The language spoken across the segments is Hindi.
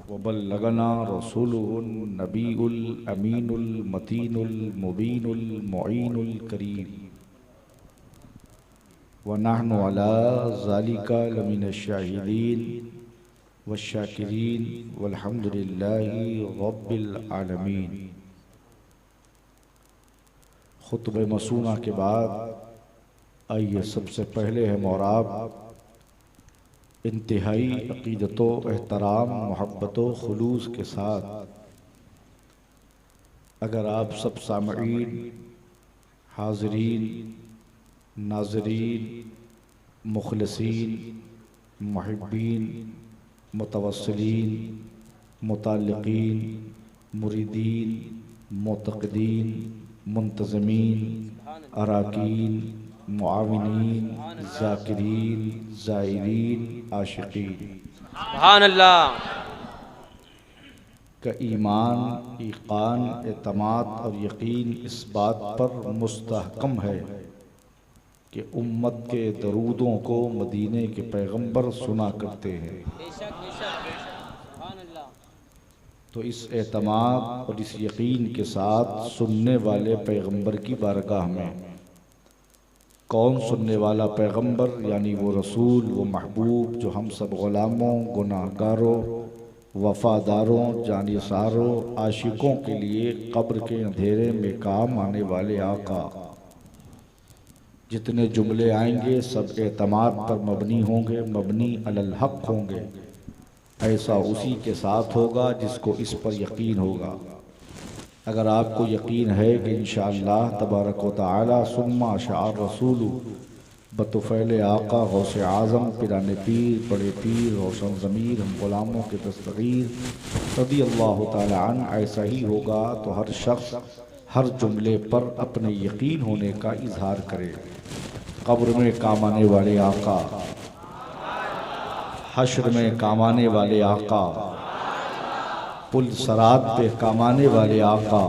वबल्लगना रसूलुहुन नबीउल अमीनुल मतीनुल मुबीनुल मुईनुल करीम व नहनु अला ज़ालिका लमिनश शाहिदीन वश्शाकिरीन वल्हम्दुलिल्लाहि रब्बिल आलमीन। खुतबे मसूना के बाद आइए सबसे पहले है मोराब इंतहाई अक़ीदतो एहतराम मोहब्बतो खुलूस के साथ अगर आप सब सामईन हाज़रीन नाज़रीन मुखलसीन मुहिब्बीन मुतवस्सिलीन मुताल्लिक़ीन मुरीदीन मुतक़दीन मुंतज़मीन अराकीन मुआविनीन ज़ाकिरीन ज़ायरीन आशिकीन सुभान अल्लाह का ईमान ईक़ान एतमाद और यकीन इस बात पर मुस्तहकम है कि उम्मत के दरूदों को मदीने के पैगंबर सुना करते हैं। तो इस एतमाद और इस यकीन के साथ सुनने वाले पैगंबर की बारगाह में कौन सुनने वाला पैगंबर यानी वो रसूल वो महबूब जो हम सब ग़ुलामों गुनाहगारों वफ़ादारों जानिसारों आशिकों के लिए कब्र के अंधेरे में काम आने वाले आका। जितने जुमले आएंगे सब एतमाद पर मबनी होंगे, मबनी अलल हक़ होंगे। ऐसा उसी के साथ होगा जिसको इस पर यकीन होगा। अगर आपको यकीन है कि इंशाअल्लाह तबारक व तआला सुन्मा शाअर रसूलु बतुफ़ैल आका गौसे आज़म पिराने पीर बड़े पीर रोशन ज़मीर हम ग़ुलामों के दस्तगीर रज़ियल्लाहु ताला अन्हु ऐसा ही होगा तो हर शख्स हर जुमले पर अपने यकीन होने का इजहार करे। कब्र में काम आने वाले आका, हश्र में काम आने वाले आका, पुल सरात पे काम आने वाले आका,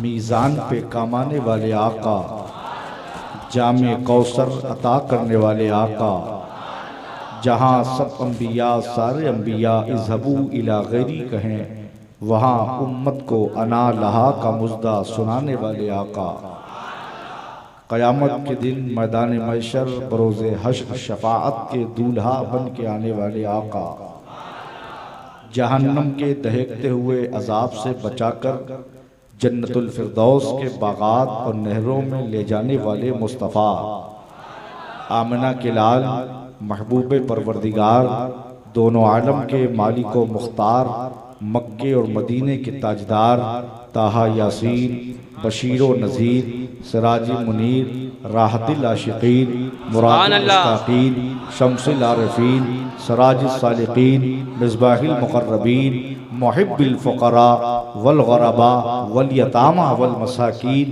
मीज़ान पे काम आने वाले आका, जामे कौसर अता करने वाले आका, जहाँ सब अम्बिया सारे अम्बिया इज़हबू इला गैरी कहें वहाँ उम्मत को अना लहा का मुज़्दा सुनाने वाले आका। क़यामत के दिन मैदान महशर बरोज़े हश्र शफ़ाअत के दूल्हा बन के आने वाले आका। जहन्नम के दहकते हुए अजाब से बचाकर जन्नतुल फिरदौस के बागात और नहरों में ले जाने वाले मुस्तफ़ा। आमिना के लाल महबूब परवरदिगार दोनों आलम के मालिक व मुख्तार मक्के और मदीने के ताजदार ताहा यासीन बशीर व नज़ीर सिराज मुनीर राहतिल आशिकीन मुरादिल मुश्ताकीन शम्सिल आरिफीन सराजिल सालिकीन मिज़बाहिल मुक़र्रबीन मुहिब्बिल फ़ुक़रा वल ग़ुरबा वल यतामा वल मसाकीन।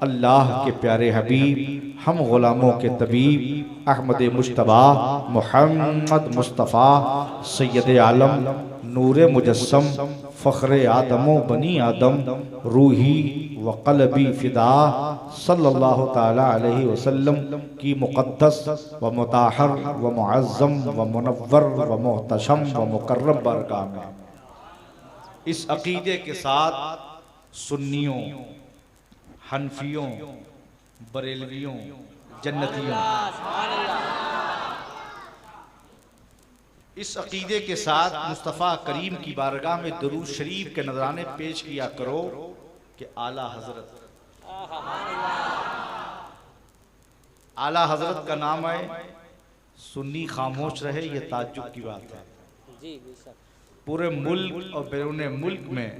अल्लाह के प्यारे हबीब हम ग़ुलामों के तबीब अहमद मुज्तबा मुहम्मद मुस्तफ़ा सैयद आलम नूर मुजस्सम फ़ख्रे आदमो बनी आदम रूही व क़ल्बी फ़िदा सल्लल्लाहु ताला अलैहि वसल्लम की मुक़द्दस व मुताहर व मुअज़्ज़म व मुनव्वर व मुहतशम व मुकर्रम बारगाह में इस अक़ीदे के साथ सुन्नियों हनफियों बरेलवियों जन्नतियों इस अक़ीदे के साथ मुस्तफ़ा करीम की बारगाह में दुरूद शरीफ के नजराने पेश किया करो कि आला हजरत का नाम है। सुन्नी खामोश रहे ये ताज्जुब की बात है। पूरे मुल्क और बैरून मुल्क में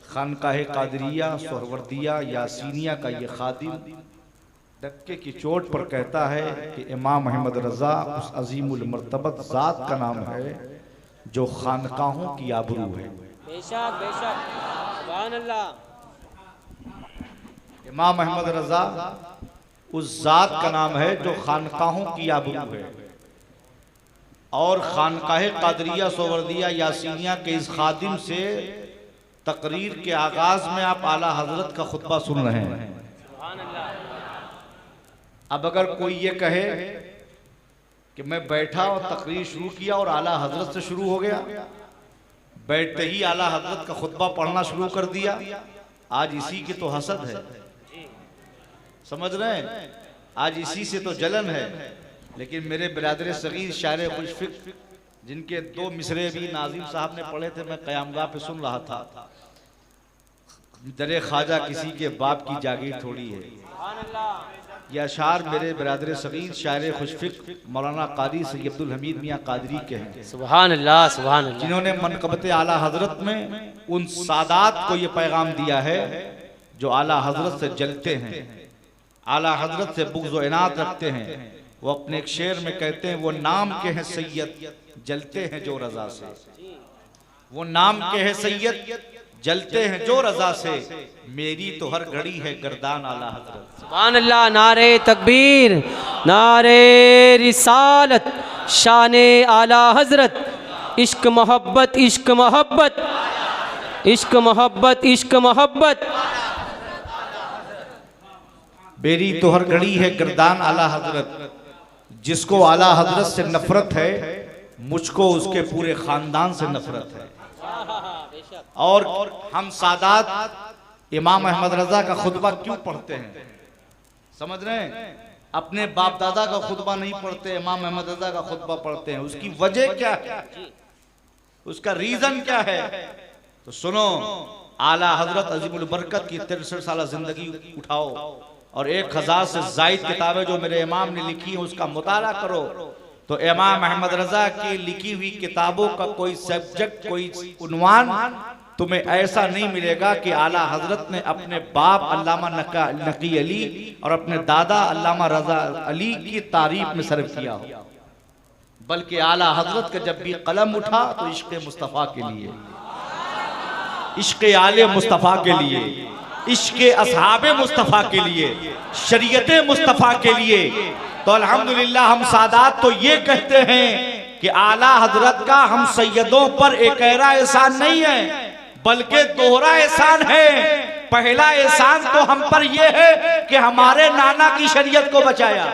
खानकाहे कादरिया सोहरवर्दिया यासीनिया का ये खादिम धक्के की चोट पर कहता है कि इमाम अहमद रज़ा उस अजीमुल मर्तबत ज़ात का नाम है जो खानकाहों की आबरू है। बेशक बेशक सुभान अल्लाह। इमाम अहमद रज़ा उस ज़ात का नाम है जो खानकाहों की आबरू है। और खानकाहे कादरिया सोहरवर्दिया यासीनिया के इस खादिम से तकरीर के आगाज में आप आला हजरत का खुतबा सुन रहे हैं। सुभान अल्लाह। अब अगर कोई ये कहे कि मैं बैठा और तकरीर शुरू किया और आला हजरत से शुरू हो गया। बैठते ही आला हजरत का खुतबा पढ़ना शुरू कर दिया। आज इसी की तो हसद है, समझ रहे हैं, आज इसी से तो जलन है। लेकिन मेरे बिरादर सगीर शायर खुशफिक जिनके 2 मिसरे भी नाजिम साहब ने पढ़े थे, मैं क़यामगाह पे सुन रहा था। दरे ख्वाजा किसी के बाप की जागीर थोड़ी है। यह अशार मेरे बिरादर सगीर शायर खुशफिक मौलाना क़ादी सैयद अब्दुल हमीद मियाँ क़ादरी के हैं, सुभान अल्लाह, सुभान अल्लाह, जिन्होंने मनक़बत आला हजरत में उन सादात को ये पैगाम दिया है जो आला हजरत से जलते हैं, आला हजरत से बुग़्ज़ व इनात रखते हैं। वो अपने एक शेर में कहते हैं, वो नाम के हैं सैयद जलते हैं जो रजा से, वो नाम के हैं सैयद जलते हैं जो रजा से, मेरी तो हर घड़ी है गर्दान आला हजरत। सुभान अल्लाह, नारे तकबीर, नारे रिसालत, शाने आला हजरत, इश्क मोहब्बत, इश्क मोहब्बत, इश्क मोहब्बत, इश्क मोहब्बत। मेरी तो हर घड़ी है गर्दान आला हजरत। जिसको आला हजरत से नफरत है, मुझको उसके पूरे खानदान से नफरत है। और हम सादात इमाम अहमद रजा का खुतबा क्यों पढ़ते हैं, समझ रहे हैं? अपने बाप दादा का खुतबा नहीं पढ़ते, इमाम अहमद रजा का खुतबा पढ़ते हैं। उसकी वजह क्या है, उसका रीजन क्या है? तो सुनो, आला हजरत अजीमुल बरकत की 63 साल जिंदगी उठाओ और 1000 से जायद किताबें जो मेरे इमाम ने लिखी हैं उसका मुताला करो, तो इमाम अहमद रजा की लिखी हुई किताबों का कोई सब्जेक्ट, कोई उन्वान तुम्हें ऐसा नहीं मिलेगा कि आला हजरत ने अपने बाप अल्लामा नकी अली और अपने दादा अल्लामा रजा अली की तारीफ में सर्व किया हो। बल्कि आला हजरत का जब भी कलम उठा तो इश्क़ मुस्तफ़ा के लिए, इश्क़ आले मुस्तफ़ा के लिए, इश्क़ असहाबे मुस्तफ़ा के लिए, शरीयत मुस्तफ़ा के लिए। तो अल्हम्दुलिल्लाह हम सादात तो ये कहते हैं कि आला हजरत का हम सैयदों पर एकेरा एहसान नहीं है, बल्कि दोहरा एहसान है। पहला एहसान तो हम पर यह है कि हमारे नाना की शरीयत को बचाया,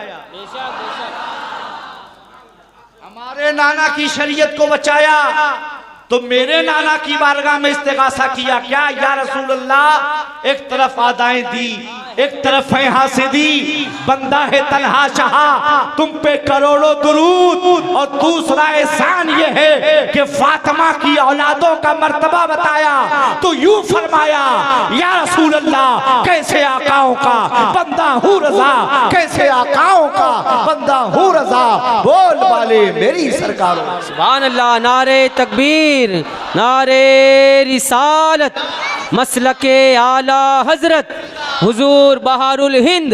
हमारे नाना की शरीयत को बचाया। तो मेरे नाना की बारगाह में इस्तिगासा किया, क्या या रसूल अल्लाह, एक तरफ आदाएं दी, एक तरफ यहाँ से दी, बंदा है तन्हा शाहा, तुम पे करोड़ों दुरूद, और दूसरा एहसान ये है कि फातिमा की औलादों का मर्तबा बताया। तो यूं फरमाया, या रसूल अल्लाह, कैसे आकाओं का बंदा हूँ रजा, कैसे आकाओं का बंदा हूँ रजा, बोल वाले मेरी सरकारों। सुभान अल्लाह, नारे तकबीर, नारे रिसालत, मसलके आला हजरत हुजूर बहारुल हिंद।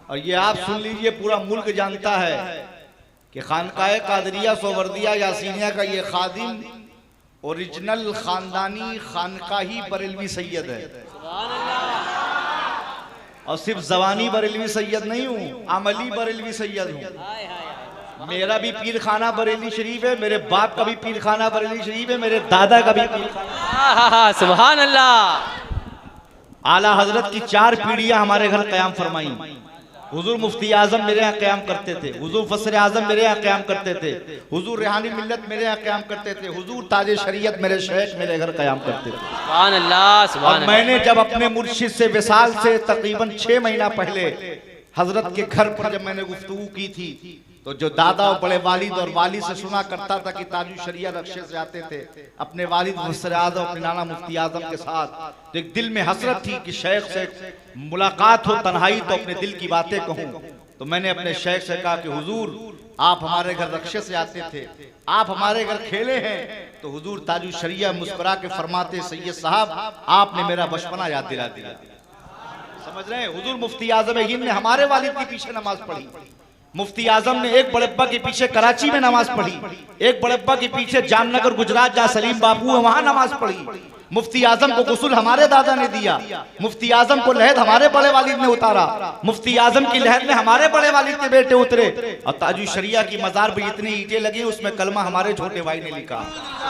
और ये आप सुन लीजिए, पूरा मुल्क जानता है कि खानकाए कादरिया सोवर्दिया यासीनिया का ये खादिम ओरिजिनल खानदानी खानकाही बरेलवी सैयद है। और सिर्फ जवानी बरेलवी सैयद नहीं हूँ, अमली बरेलवी सैयद हूँ। मेरा भी पीर खाना बरेली शरीफ है, मेरे बाप का भी पीर खाना बरेली शरीफ है, मेरे दादा का भी पीर खाना। सुभान अल्लाह। आला हजरत की 4 पीढ़ियां हमारे घर क़याम फरमाई। हुजूर मुफ्ती आजम मेरे यहाँ क़याम करते थे, हुजूर फसर आजम मेरे यहाँ क़याम करते थे, हुजूर रेहानी मिल्लत मेरे यहाँ क़याम करते थे, हुजूर ताजे शरीयत मेरे शेख मेरे घर क़याम करते थे। सुभान अल्लाह, सुभान अल्लाह। मैंने जब अपने मुर्शिद से विसाल से तकरीबन 6 महीना पहले हजरत के घर पर जब मैंने गुफ्तगू की थी, तो जो दादा और बड़े वालिद और वाली से सुना करता था कि ताजु शरिया रक्शे से आते थे अपने वालिद मुफस्सिर आज़म अपने नाना मुफ्ती आज़म के साथ, तो एक दिल में हसरत थी कि शेख से मुलाकात हो तन्हाई तो अपने दिल की बातें कहूँ। तो मैंने अपने शेख से कहा कि हुजूर आप हमारे घर रक्शे से आते थे, आप हमारे घर खेले हैं। तो हुजूर ताजु शरिया मुस्कुरा के फरमाते, सैयद साहब आपने मेरा बचपना याद दिला दिया। समझ रहे हैं, हुजूर मुफ्ती आज़म हिंद ने हमारे वालिद के पीछे नमाज पढ़ी, मुफ्ती आजम ने एक बड़ब्बा के पीछे कराची में नमाज पढ़ी, एक बड़ब्बा के पीछे जामनगर गुजरात जहाँ सलीम बापू है वहां नमाज पढ़ी। मुफ्ती आजम को गुस्ल हमारे दादा ने दिया, मुफ्ती आजम को लहद हमारे बड़े वालिद ने उतारा, मुफ्ती आजम की लहद में हमारे बड़े वालिद के बेटे उतरे, और ताजु शरिया की मजार पे इतनी ईंटें लगी उसमें कलमा हमारे छोटे भाई ने लिखा।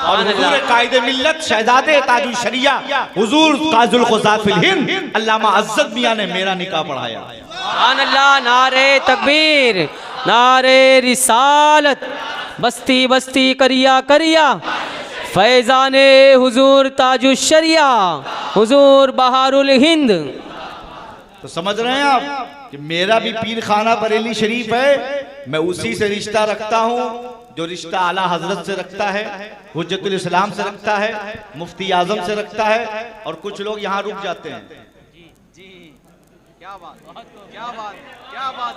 और हुजूर कायदे मिल्लत शहजादे ताजु शरिया हुजूर ताजुल ग़ुज़ाफ़िल हिंद अल्लामा अज़्ज़त मियां ने मेरा निकाह पढ़ाया। सुभान अल्लाह, नारे तकबीर, नारे रिसालत, बस्ती बस्ती करिया करिया, फैज़ाने हुजूर ताजुश शरिया, हुजूर बहारुल हिंद। तो समझ रहे हैं आप कि मेरा भी पीर खाना बरेली शरीफ है, मैं उसी से रिश्ता रखता हूँ जो रिश्ता आला हजरत से रखता है, हुज्जतुल इस्लाम से रखता है, मुफ्ती आजम से रखता है। और कुछ लोग यहाँ रुक जाते हैं। क्या बात, क्या बात, क्या बात,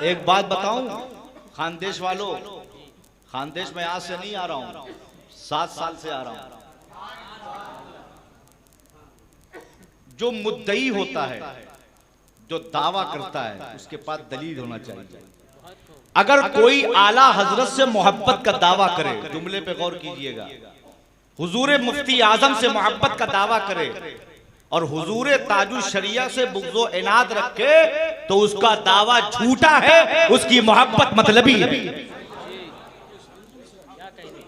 एक बात बताऊं खानदेश वालों, खानदेश में आज से नहीं आ रहा हूं, 7 साल से आ रहा हूं। जो मुद्दई होता है, जो दावा करता है, उसके पास दलील होना चाहिए। अगर कोई आला हजरत से मोहब्बत का दावा करे, जुमले पे गौर कीजिएगा, हुजूर मुफ्ती आजम से मोहब्बत का दावा करे और हुजूर ताजुश शरिया से बुग़्ज़ो इनाद रखे, तो उसका दावा झूठा है, उसकी मोहब्बत मतलबी है।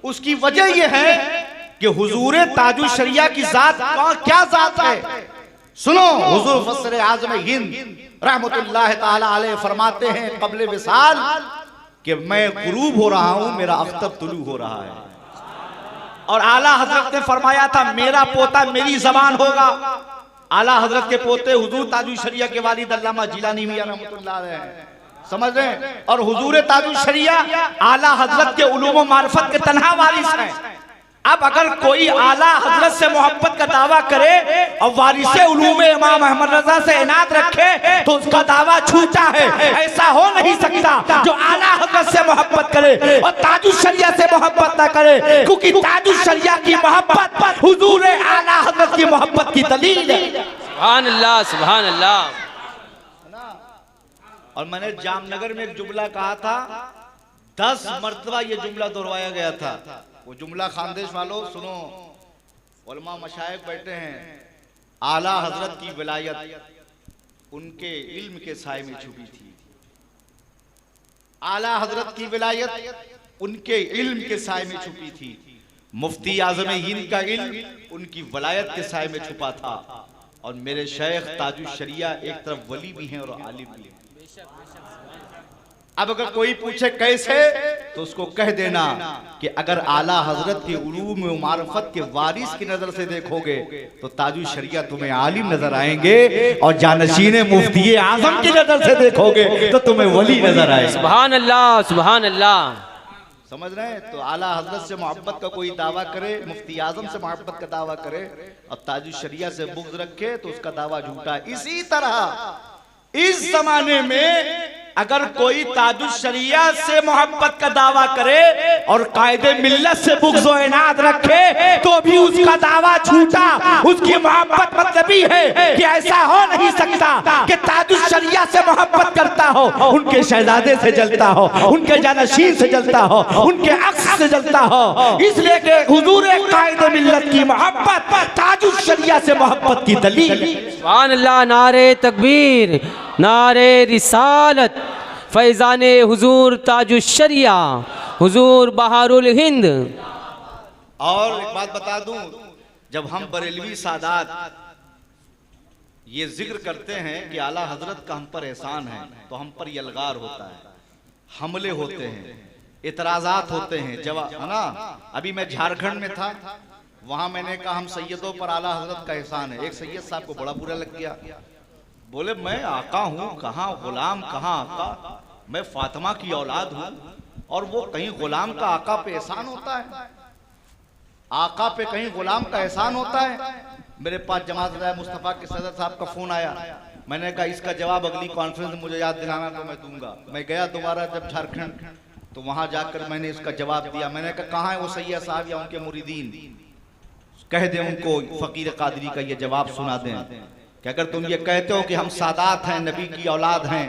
उसकी वजह यह है कि हुजूर ताजुश शरिया की जात क्या जात है। सुनो, हुजूर फसर आज़म हिंद रहमतुल्लाह ताला अलैह फरमाते हैं क़ब्ल विसाल कि मैं गुरूब हो रहा हूं, मेरा अख्तर तुलू हो रहा है। और आला हजरत ने फरमाया था मेरा पोता मेरी जबान होगा। आला हजरत के पोते हुजूर ताजुश शरिया के वालिद अल्लामा जिलानी मियां रहमतुल्लाह अलैह, समझ रहे हैं। और हुजूर ताजुश शरिया आला हजरत के उलूम व मारिफत के तन्हा वारिस हैं। अब अगर कोई आला हजरत से मोहब्बत का दावा करे और वारिसे उलूम इमाम अहमद रजा से इनाद रखे, तो उसका दावा झूठा है। ऐसा हो नहीं सकता जो आला हजरत से मोहब्बत करे और ताजुश शरिया से मोहब्बत ना करे, क्योंकि ताजुश शरिया की मोहब्बत हुजूर आला हजरत की मोहब्बत की दलील है। सुभान अल्लाह, सुभान अल्लाह। और मैंने जामनगर में एक जुमला कहा था, 10 मरतबा ये जुमला दोहराया गया था। वो जुमला खानदेश वालों सुनो, उलमा मशाइख बैठे हैं, आला हजरत की विलायत उनके इल्म के साए में छुपी थी। आला हजरत की विलायत उनके इल्म के साए में छुपी थी। मुफ्ती आजम हिंद का इल्म उनकी विलायत के साए में छुपा था। और मेरे शेख ताजुश शरिया एक तरफ वली भी हैं और आलिम भी हैं। अब अगर कोई पूछे कैसे, तो उसको कह देना कि अगर आला हजरत के उलूम व मारिफत के वारिस की नजर से देखोगे तो ताजुश शरिया तुम्हें आलिम नजर आएंगे, और जानशीन मुफ्ती आजम की नजर से देखोगे तो तुम्हें वली नजर आएगा। सुभान अल्लाह, सुभान अल्लाह। समझ रहे हैं। तो आला हजरत से मोहब्बत का कोई दावा करे, मुफ्ती आजम से मोहब्बत का दावा करे और ताजुश शरिया से बुग़्ज़ रखे, तो उसका दावा झूठा है। इसी तरह इस जमाने में अगर कोई ताजुश शरिया से मोहब्बत का दावा करे और कायदे मिल्लत से बुग़्ज़ व इनाद रखे, तो भी उसका दावा झूठा, उसकी मोहब्बत मतलबी है। कि ऐसा हो नहीं सकता कि ताजुश शरिया से मोहब्बत करता हो, उनके शहजादे से जलता हो, उनके जानशीन से जलता हो, उनके अक्स से जलता हो। इसलिए कि हुजूर कायदे मिल्लत की मोहब्बत ताजुश शरिया से मोहब्बत की दलील। सुभान अल्लाह। नारे तकबीर, नारे रिसालत, फैज़ाने हुजूर ताजुश शरिया, हुजूर बहारुल हिंद। और एक बात बता दूं, जब हम बरेलवी सादात ये जिक्र करते हैं कि आला हजरत का हम पर एहसान है, तो हम पर यलगार होता है, हमले होते हैं, इतराजात होते हैं, जवाब है ना। अभी मैं झारखंड में था, वहां मैंने कहा हम सैयदों पर आला हजरत का एहसान है। एक सैयद साहब को बड़ा बुरा लग गया, बोले मैं आका हूं, कहाँ गुलाम, कहाँ आका, मैं फातिमा की औलाद हूं। और वो कहीं गुलाम का आका पे एहसान होता है? आका पे कहीं गुलाम का एहसान होता है? मेरे पास जमात राय मुस्तफा के सदर साहब का फोन आया, मैंने कहा इसका जवाब अगली कॉन्फ्रेंस में मुझे याद दिलाना तो मैं दूंगा। मैं गया दोबारा जब झारखंड, तो वहां जाकर मैंने इसका जवाब दिया। मैंने कहा कहाँ है वो सैयद साहब या उनके मुरीदीन, कह दे उनको फकीर कादरी का ये जवाब सुना दें कि अगर तुम ये कहते हो कि हम सादात हैं, नबी की औलाद हैं,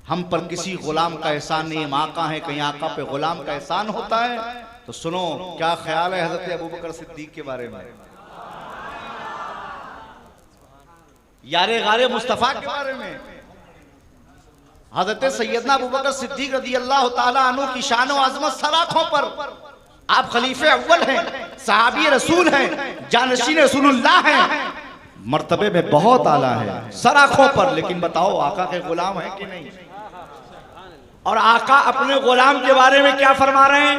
हम पर किसी गुलाम का एहसान नहीं, हम आका हैं, कहीं आका पे गुलाम का एहसान होता है? तो सुनो क्या ख्याल है हजरत अबू बकर सिद्दीक के बारे में। यारे गारे मुस्तफ़ा के बारे में। हजरत सैयदना अबू बकर सिद्दीक रज़ी अल्लाह ताला अन्हु की शान और अज़मत सराखों पर। आप खलीफे अव्वल हैं, सहाबी रसूल हैं, जानशीन रसूलुल्लाह हैं, मर्तबे में बहुत आला है सराखों पर। लेकिन बताओ आका के गुलाम है कि नहीं? और आका अपने गुलाम के बारे में क्या फरमा रहे हैं?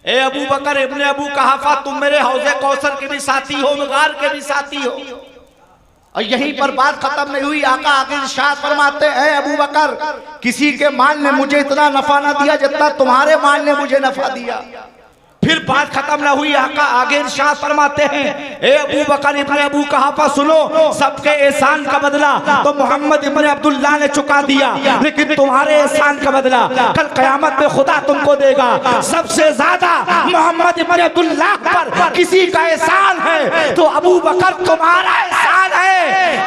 ए अबू बकर इब्ने अबू कहाफा, तुम मेरे हौज़े कौसर के भी साथी हो, गार के भी साथी हो। और यहीं पर बात खत्म नहीं हुई। आका आगे इरशाद फरमाते हैं, अबू बकर किसी के माल ने मुझे इतना नफा ना दिया जितना तुम्हारे माल ने मुझे नफा दिया। फिर बात खत्म ना हुई, आका आगे इरशाद फरमाते हैं, ए अबू बकर इब्ने अबू कहाफा सुनो, सबके एहसान का बदला तो मोहम्मद इब्ने अब्दुल्लाह ने चुका दिया, लेकिन तुम्हारे एहसान का बदला कल कयामत में खुदा तुमको देगा। सबसे ज्यादा मोहम्मद इब्ने अब्दुल्लाह पर किसी का एहसान है तो अबू बकर तुम्हारा एहसान है।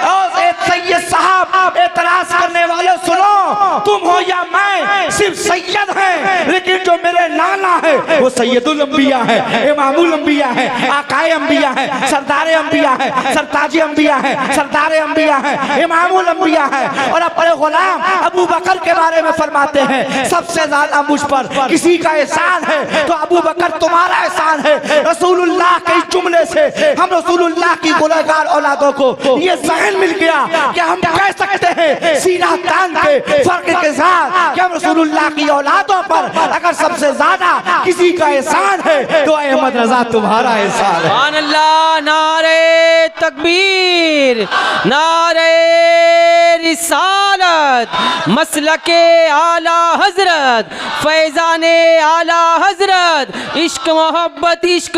और सैयद साहब एतराज करने वाले सुनो, तुम हो या मैं सिर्फ सैयद हैं, लेकिन जो मेरे नाना है वो सैयदुल अंबिया है, इमामुल अंबिया है, आकाए अंबिया है, सरदारे अंबिया है, सरताजी अंबिया है, सरदारे अंबिया है, इमामुल अंबिया है। और अपने गुलाम अबू बकर के बारे में फरमाते हैं, सबसे ज्यादा मुझ पर किसी का एहसान है तो अबू बकर तुम्हारा एहसान है। रसूलुल्लाह के इस जुमले से हम रसूलुल्लाह की गुनहगार औलादों को ये ज़हन मिल गया कि हम कह सकते हैं सीना तान के फर्क के साथ कि हम रसूलुल्लाह की औलादों पर अगर सबसे ज्यादा किसी का एहसान है तो अहमद रजा तुम्हारा एहसान है। सुभान अल्लाह, नारे तकबीर, नारे रिसालत, मसलके आला हजरत, फैजाने आला हजरत, इश्क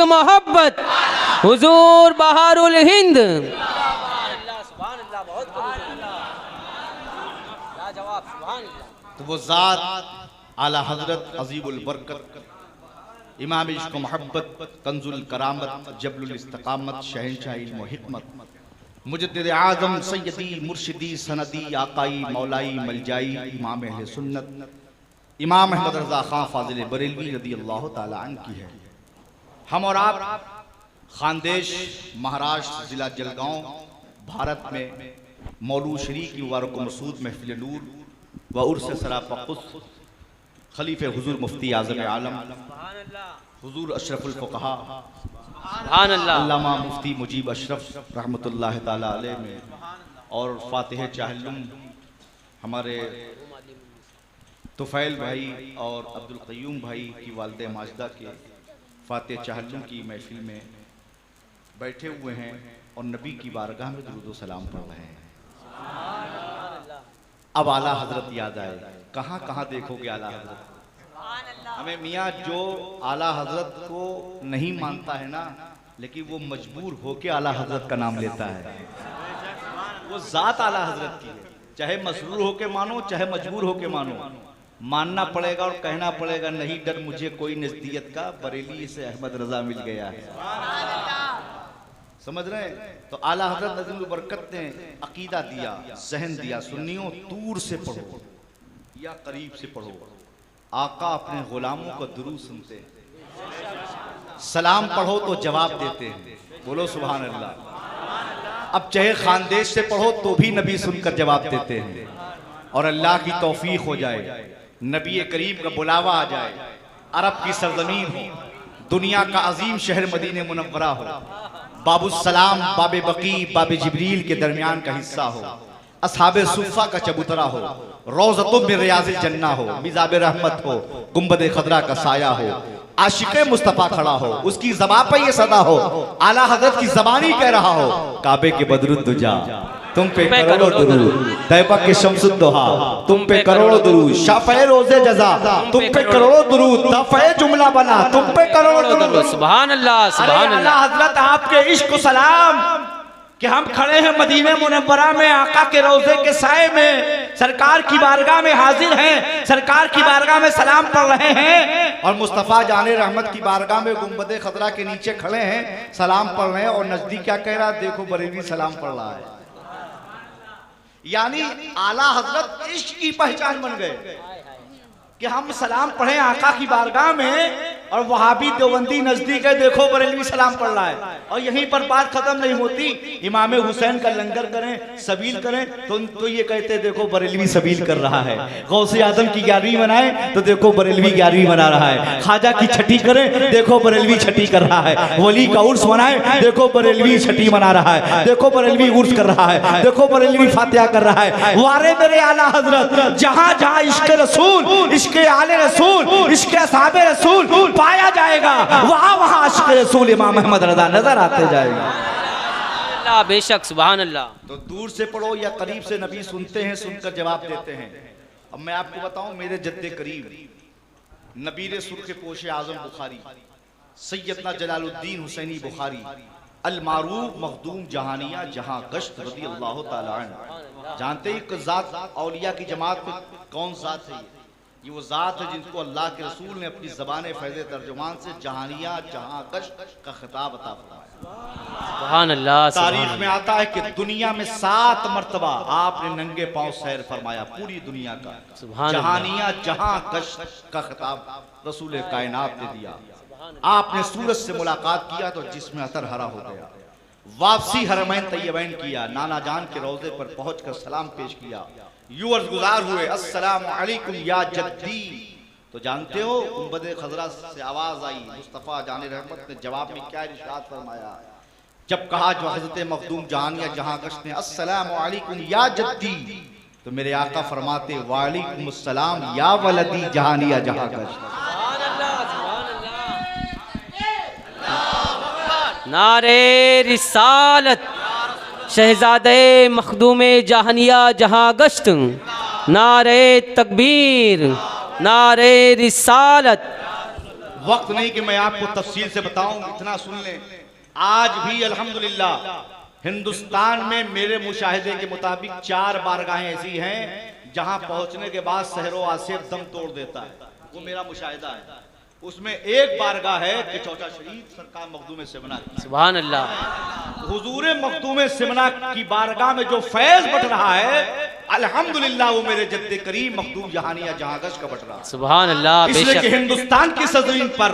मोहब्बत हुजूर बहारुल हिंद। तो वो ज़ात आला हजरत अजीबुल बरकत, इमाम इश्क मोहब्बत, कंजुल करामत, जबलुल इस्तिकामत, शहंशाह इल्म व हिकमत, मुजद्दिद आज़म सैयदी मुर्शिदी सनदी आकाई मौलाई मलजाई, इमाम अहले सुन्नत इमाम अहमद रज़ा खां फाजिल बरेलवी रज़ी अल्लाह ताला अन्हु की है। हम और आप खानदेश महाराष्ट्र जिला जलगांव भारत में मौलूद शरीफ की मुबारक मसूद महफिल नूर व उर्स सराफ़क़ुस खलीफे हुजूर मुफ्ती आज़म आलम हुजूर अशरफुल फ़ुक़हा अल्लामा मुफ्ती मुजीब अशरफ रहमतुल्लाह ताला अलैह में और फ़ातिह चाहलुम हमारे तुफ़ैल भाई और अब्दुल क़य्यूम भाई की वालिदा माजिदा के फ़ातिह चाहलुम की महफिल में बैठे हुए हैं और नबी की बारगाह में दुरूद व सलाम पढ़ रहे हैं। अब आला हजरत याद आए, कहाँ कहाँ देखोगे आला हजरत। हमें मियाँ जो आला हजरत को नहीं मानता है ना, लेकिन वो मजबूर होके आला हजरत का नाम लेता है। वो जात आला हजरत की है, चाहे मसरूर होके मानो चाहे मजबूर होके मानो, मानना पड़ेगा और कहना पड़ेगा, नहीं डर मुझे कोई नजदीयत का, बरेली से अहमद रजा मिल गया है। समझ रहे हैं? तो आला हजरत नज़ीमुल बरकत ने अकीदा दिया, ज़हन दिया, सुन्नियों दूर से पढ़ो या करीब से पढ़ो, आका अपने गुलामों का दुरूद सुनते हैं, सलाम पढ़ो तो जवाब देते हैं। बोलो सुभान अल्लाह। अब चाहे खानदेश से पढ़ो तो भी नबी सुनकर जवाब देते हैं। और अल्लाह की तौफीक हो जाए, नबी करीम का बुलावा आ जाए, अरब की सरजमीन हो, दुनिया का अजीम शहर मदीने मुनव्वरा हो, बाबुस्सलाम बाबे बकी बाबे जिब्रील के दरमियान का हिस्सा हो, असहाबे सुफ़ा का चबूतरा हो, रोज़तुम मिन रियाज़िल जन्ना हो, मिज़ाब रहमत हो, गुंबद खदरा का साया हो, आशिक़े मुस्तफ़ा खड़ा हो, उसकी ज़बान पे ये सदा हो, आला हज़रत की ज़बानी कह रहा हो, काबे के बदरुद्दुजा तुम पे करोड़ों दुरूद, तैबा के शम्सुद्दुहा तुम पे करोड़ों दुरूद, शाफ़े रोज़े जज़ा तुम पे करोड़ों दुरूद, दफ़े जुमला बना तुम पे करोड़ों दुरूद। सुभान अल्लाह, सुभान अल्लाह। हज़रत आपके इश्क सलाम कि हम खड़े हैं मदीने मुनव्वरा में, आका के रोज़े के साए में, सरकार की बारगाह में हाजिर हैं, सरकार की बारगाह में सलाम पढ़ रहे हैं, और मुस्तफ़ा जाने रहमत की बारगाह में गुंबद खदरा के नीचे खड़े हैं, सलाम पढ़ रहे हैं। और नजदीक क्या कह रहा है, देखो बरेली सलाम पढ़ रहा है। यानी आला हजरत इश्क की पहचान बन गए कि हम सलाम पढ़े आका की बारगाह में और वहाबी देवबंदी नजदीक है, देखो बरेलवी सलाम पढ़ रहा है। और यहीं पर बात खत्म नहीं होती, इमाम हुसैन का लंगर करें, सबील करें तो ये कहते देखो बरेलवी सबील कर रहा है। गौसे आजम की 11वीं मनाए तो देखो बरेलवी 11वीं मना रहा है। खाजा की छठी करें, देखो बरेलवी छठी कर रहा है। वली का उर्स मनाए, देखो बरेलवी छठी मना रहा है। देखो बरेलवी उर्स कर रहा है, देखो बरेलवी फातिहा कर रहा है। वारे मेरे आला हजरत, जहां जहां इश्क रसूल, इश्क आले रसूल, इश्क असहाबे रसूल पाया जाएगा, वहां वहां इश्क रसूल इमाम अहमद रज़ा नजर आते जाएगा। अल्लाह बेशक, सुभान अल्लाह। तो दूर से पढ़ो या करीब से नबी सुनते हैं, सुनकर जवाब देते हैं। अब मैं आपको बताऊं, मेरे जद्दे करीब नबीर सुर्ख पोशे आजम बुखारी सैयदना जलालुद्दीन हुसैनी बुखारी अल मारूफ मखदूम जहानिया जहां गश्त रज़ी अल्लाह ताला अन्हु, जानते ही ज़ात औलिया की जमात में कौन ज़ात है? ये वो ज़ात है जिनको अल्लाह के रसूल ने अपनी ज़बान फ़ैज़ तर्जुमान से जहानिया जहां गश्त का खिताब अता फरमाया। सुभान अल्लाह। तारीख में आता है कि दुनिया में 7 मर्तबा आपने नंगे पांव सैर फरमाया, पूरी दुनिया का। जहानिया जहां गश्त का खिताब रसूल कायनात ने दिया। आपने सूरज से मुलाकात किया तो जिस्म अतर हरा हो गया। वापसी हरमैन तैयबैन किया, नाना जान के रोजे पर पहुंचकर सलाम पेश किया। यूं अर्ज़ गुज़ार हुए, अस्सलामु अलैकुम या जद्दी। तो जानते हो गुंबद खजरा से आवाज आई, मुस्तफ़ा जाने रहमत ने जवाब में क्या इरशाद फरमाया? जब कहा जो हज़रत मखदूम जहानिया जहां गश्त ने अस्सलामु अलैकुम या जद्दी, तो मेरे आका फरमाते वालेकुम अस्सलाम या वलदी जहानिया जहां गश्त। नारे रिसालत, शहजादे मखदूमे जहानिया जहां गश्त, नारे तकबीर, नारे रिसालत। वक्त नहीं कि मैं आपको तफसील से बताऊं, इतना सुन लें। आज भी अल्हम्दुलिल्लाह हिंदुस्तान में मेरे मुशाहिदे के मुताबिक 4 बारगाहें ऐसी हैं जहां पहुंचने के बाद सहरो आसिफ दम तोड़ देता है। वो मेरा मुशाहिदा है। उसमें एक बारगाह है कि चौथा शरीफ सरकार मखदूम सिमना की। सुभान अल्लाह। हुजूर मखदूम सिमना की बारगाह में जो फैज बट रहा है अल्हम्दुलिल्लाह, वो मेरे जद्दे करीम मखदूम जहानिया जहां गश्त का बट रहा है। सुभान अल्लाह। इसलिए कि हिंदुस्तान की सरजमीन पर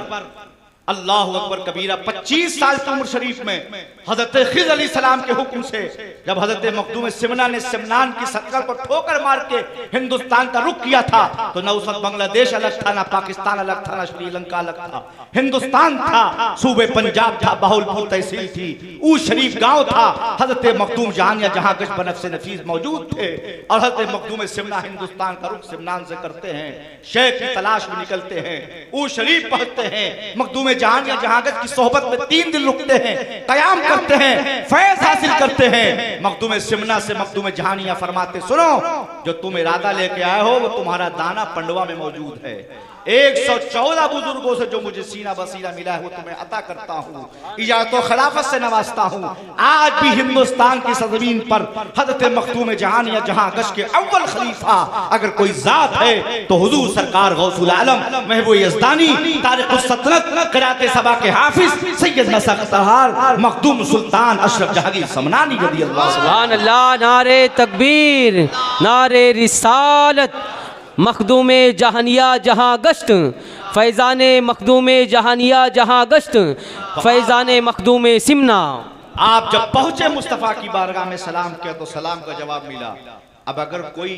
अल्लाह अकबर कबीरा 25 साल की उम्र शरीफ में हजरत खिज़र अलैहिस्सलाम के हुक्म से जब हजरत मखदूम सिमना ने सिमनान की शक्ल को ठोकर मार के हिंदुस्तान का रुख किया था, तो न उस वक्त बांग्लादेश अलग था, ना पाकिस्तान अलग था, ना श्रीलंका अलग था। हिंदुस्तान था, सूबे पंजाब था, बाहुलपुर तहसील थी, ऊ शरीफ गांव था। हजरत मखदूम जहानिया जहां गश्त बनफ्स नफीस मौजूद थे और हजरत मखदूम सिमना हिंदुस्तान का रुख सिमनान से करते हैं, शेख की तलाश में निकलते हैं, ऊ शरीफ पहुंचते हैं। मखदूम जहानिया जहां गश्त की सोहबत में 3 दिन रुकते हैं, कयाम करते हैं, फैज हासिल करते हैं। मखदूम सिमना से मखदूम जहानिया फरमाते, सुनो जो तुम इरादा लेके आए हो वो तुम्हारा दाना पंडवा में मौजूद है। 114 बुजुर्गों से जो मुझे सीना बसीना मिला है वो तुम्हें अता करता हूँ, इजाज़त व खिलाफत से नवाजता हूँ। आज भी हिंदुस्तान की सरजमीन पर हजरत मखदूम जहानिया जहां गश्त के अव्वल खलीफा अगर कोई जात है तो हुजूर सरकार गौसुल आलम महबूब यज़दानी तारिक़ुस सल्तनत क़िराअत सबा के हाफिज सैयद नसर मखदूम सुल्तान अशरफ जहांगीर समनानी रज़ी अल्लाह। सुभान अल्लाह। नारे तकबीर, नारे रिसालत। मखदूम जहानिया जहां गश्त, फैज़ान मखदूम जहानिया जहां गश्त, फैज़ान मखदूम सिमना। आप जब पहुंचे मुस्तफ़ा की बारगाह में सलाम किया तो सलाम का जवाब मिला। अब अगर कोई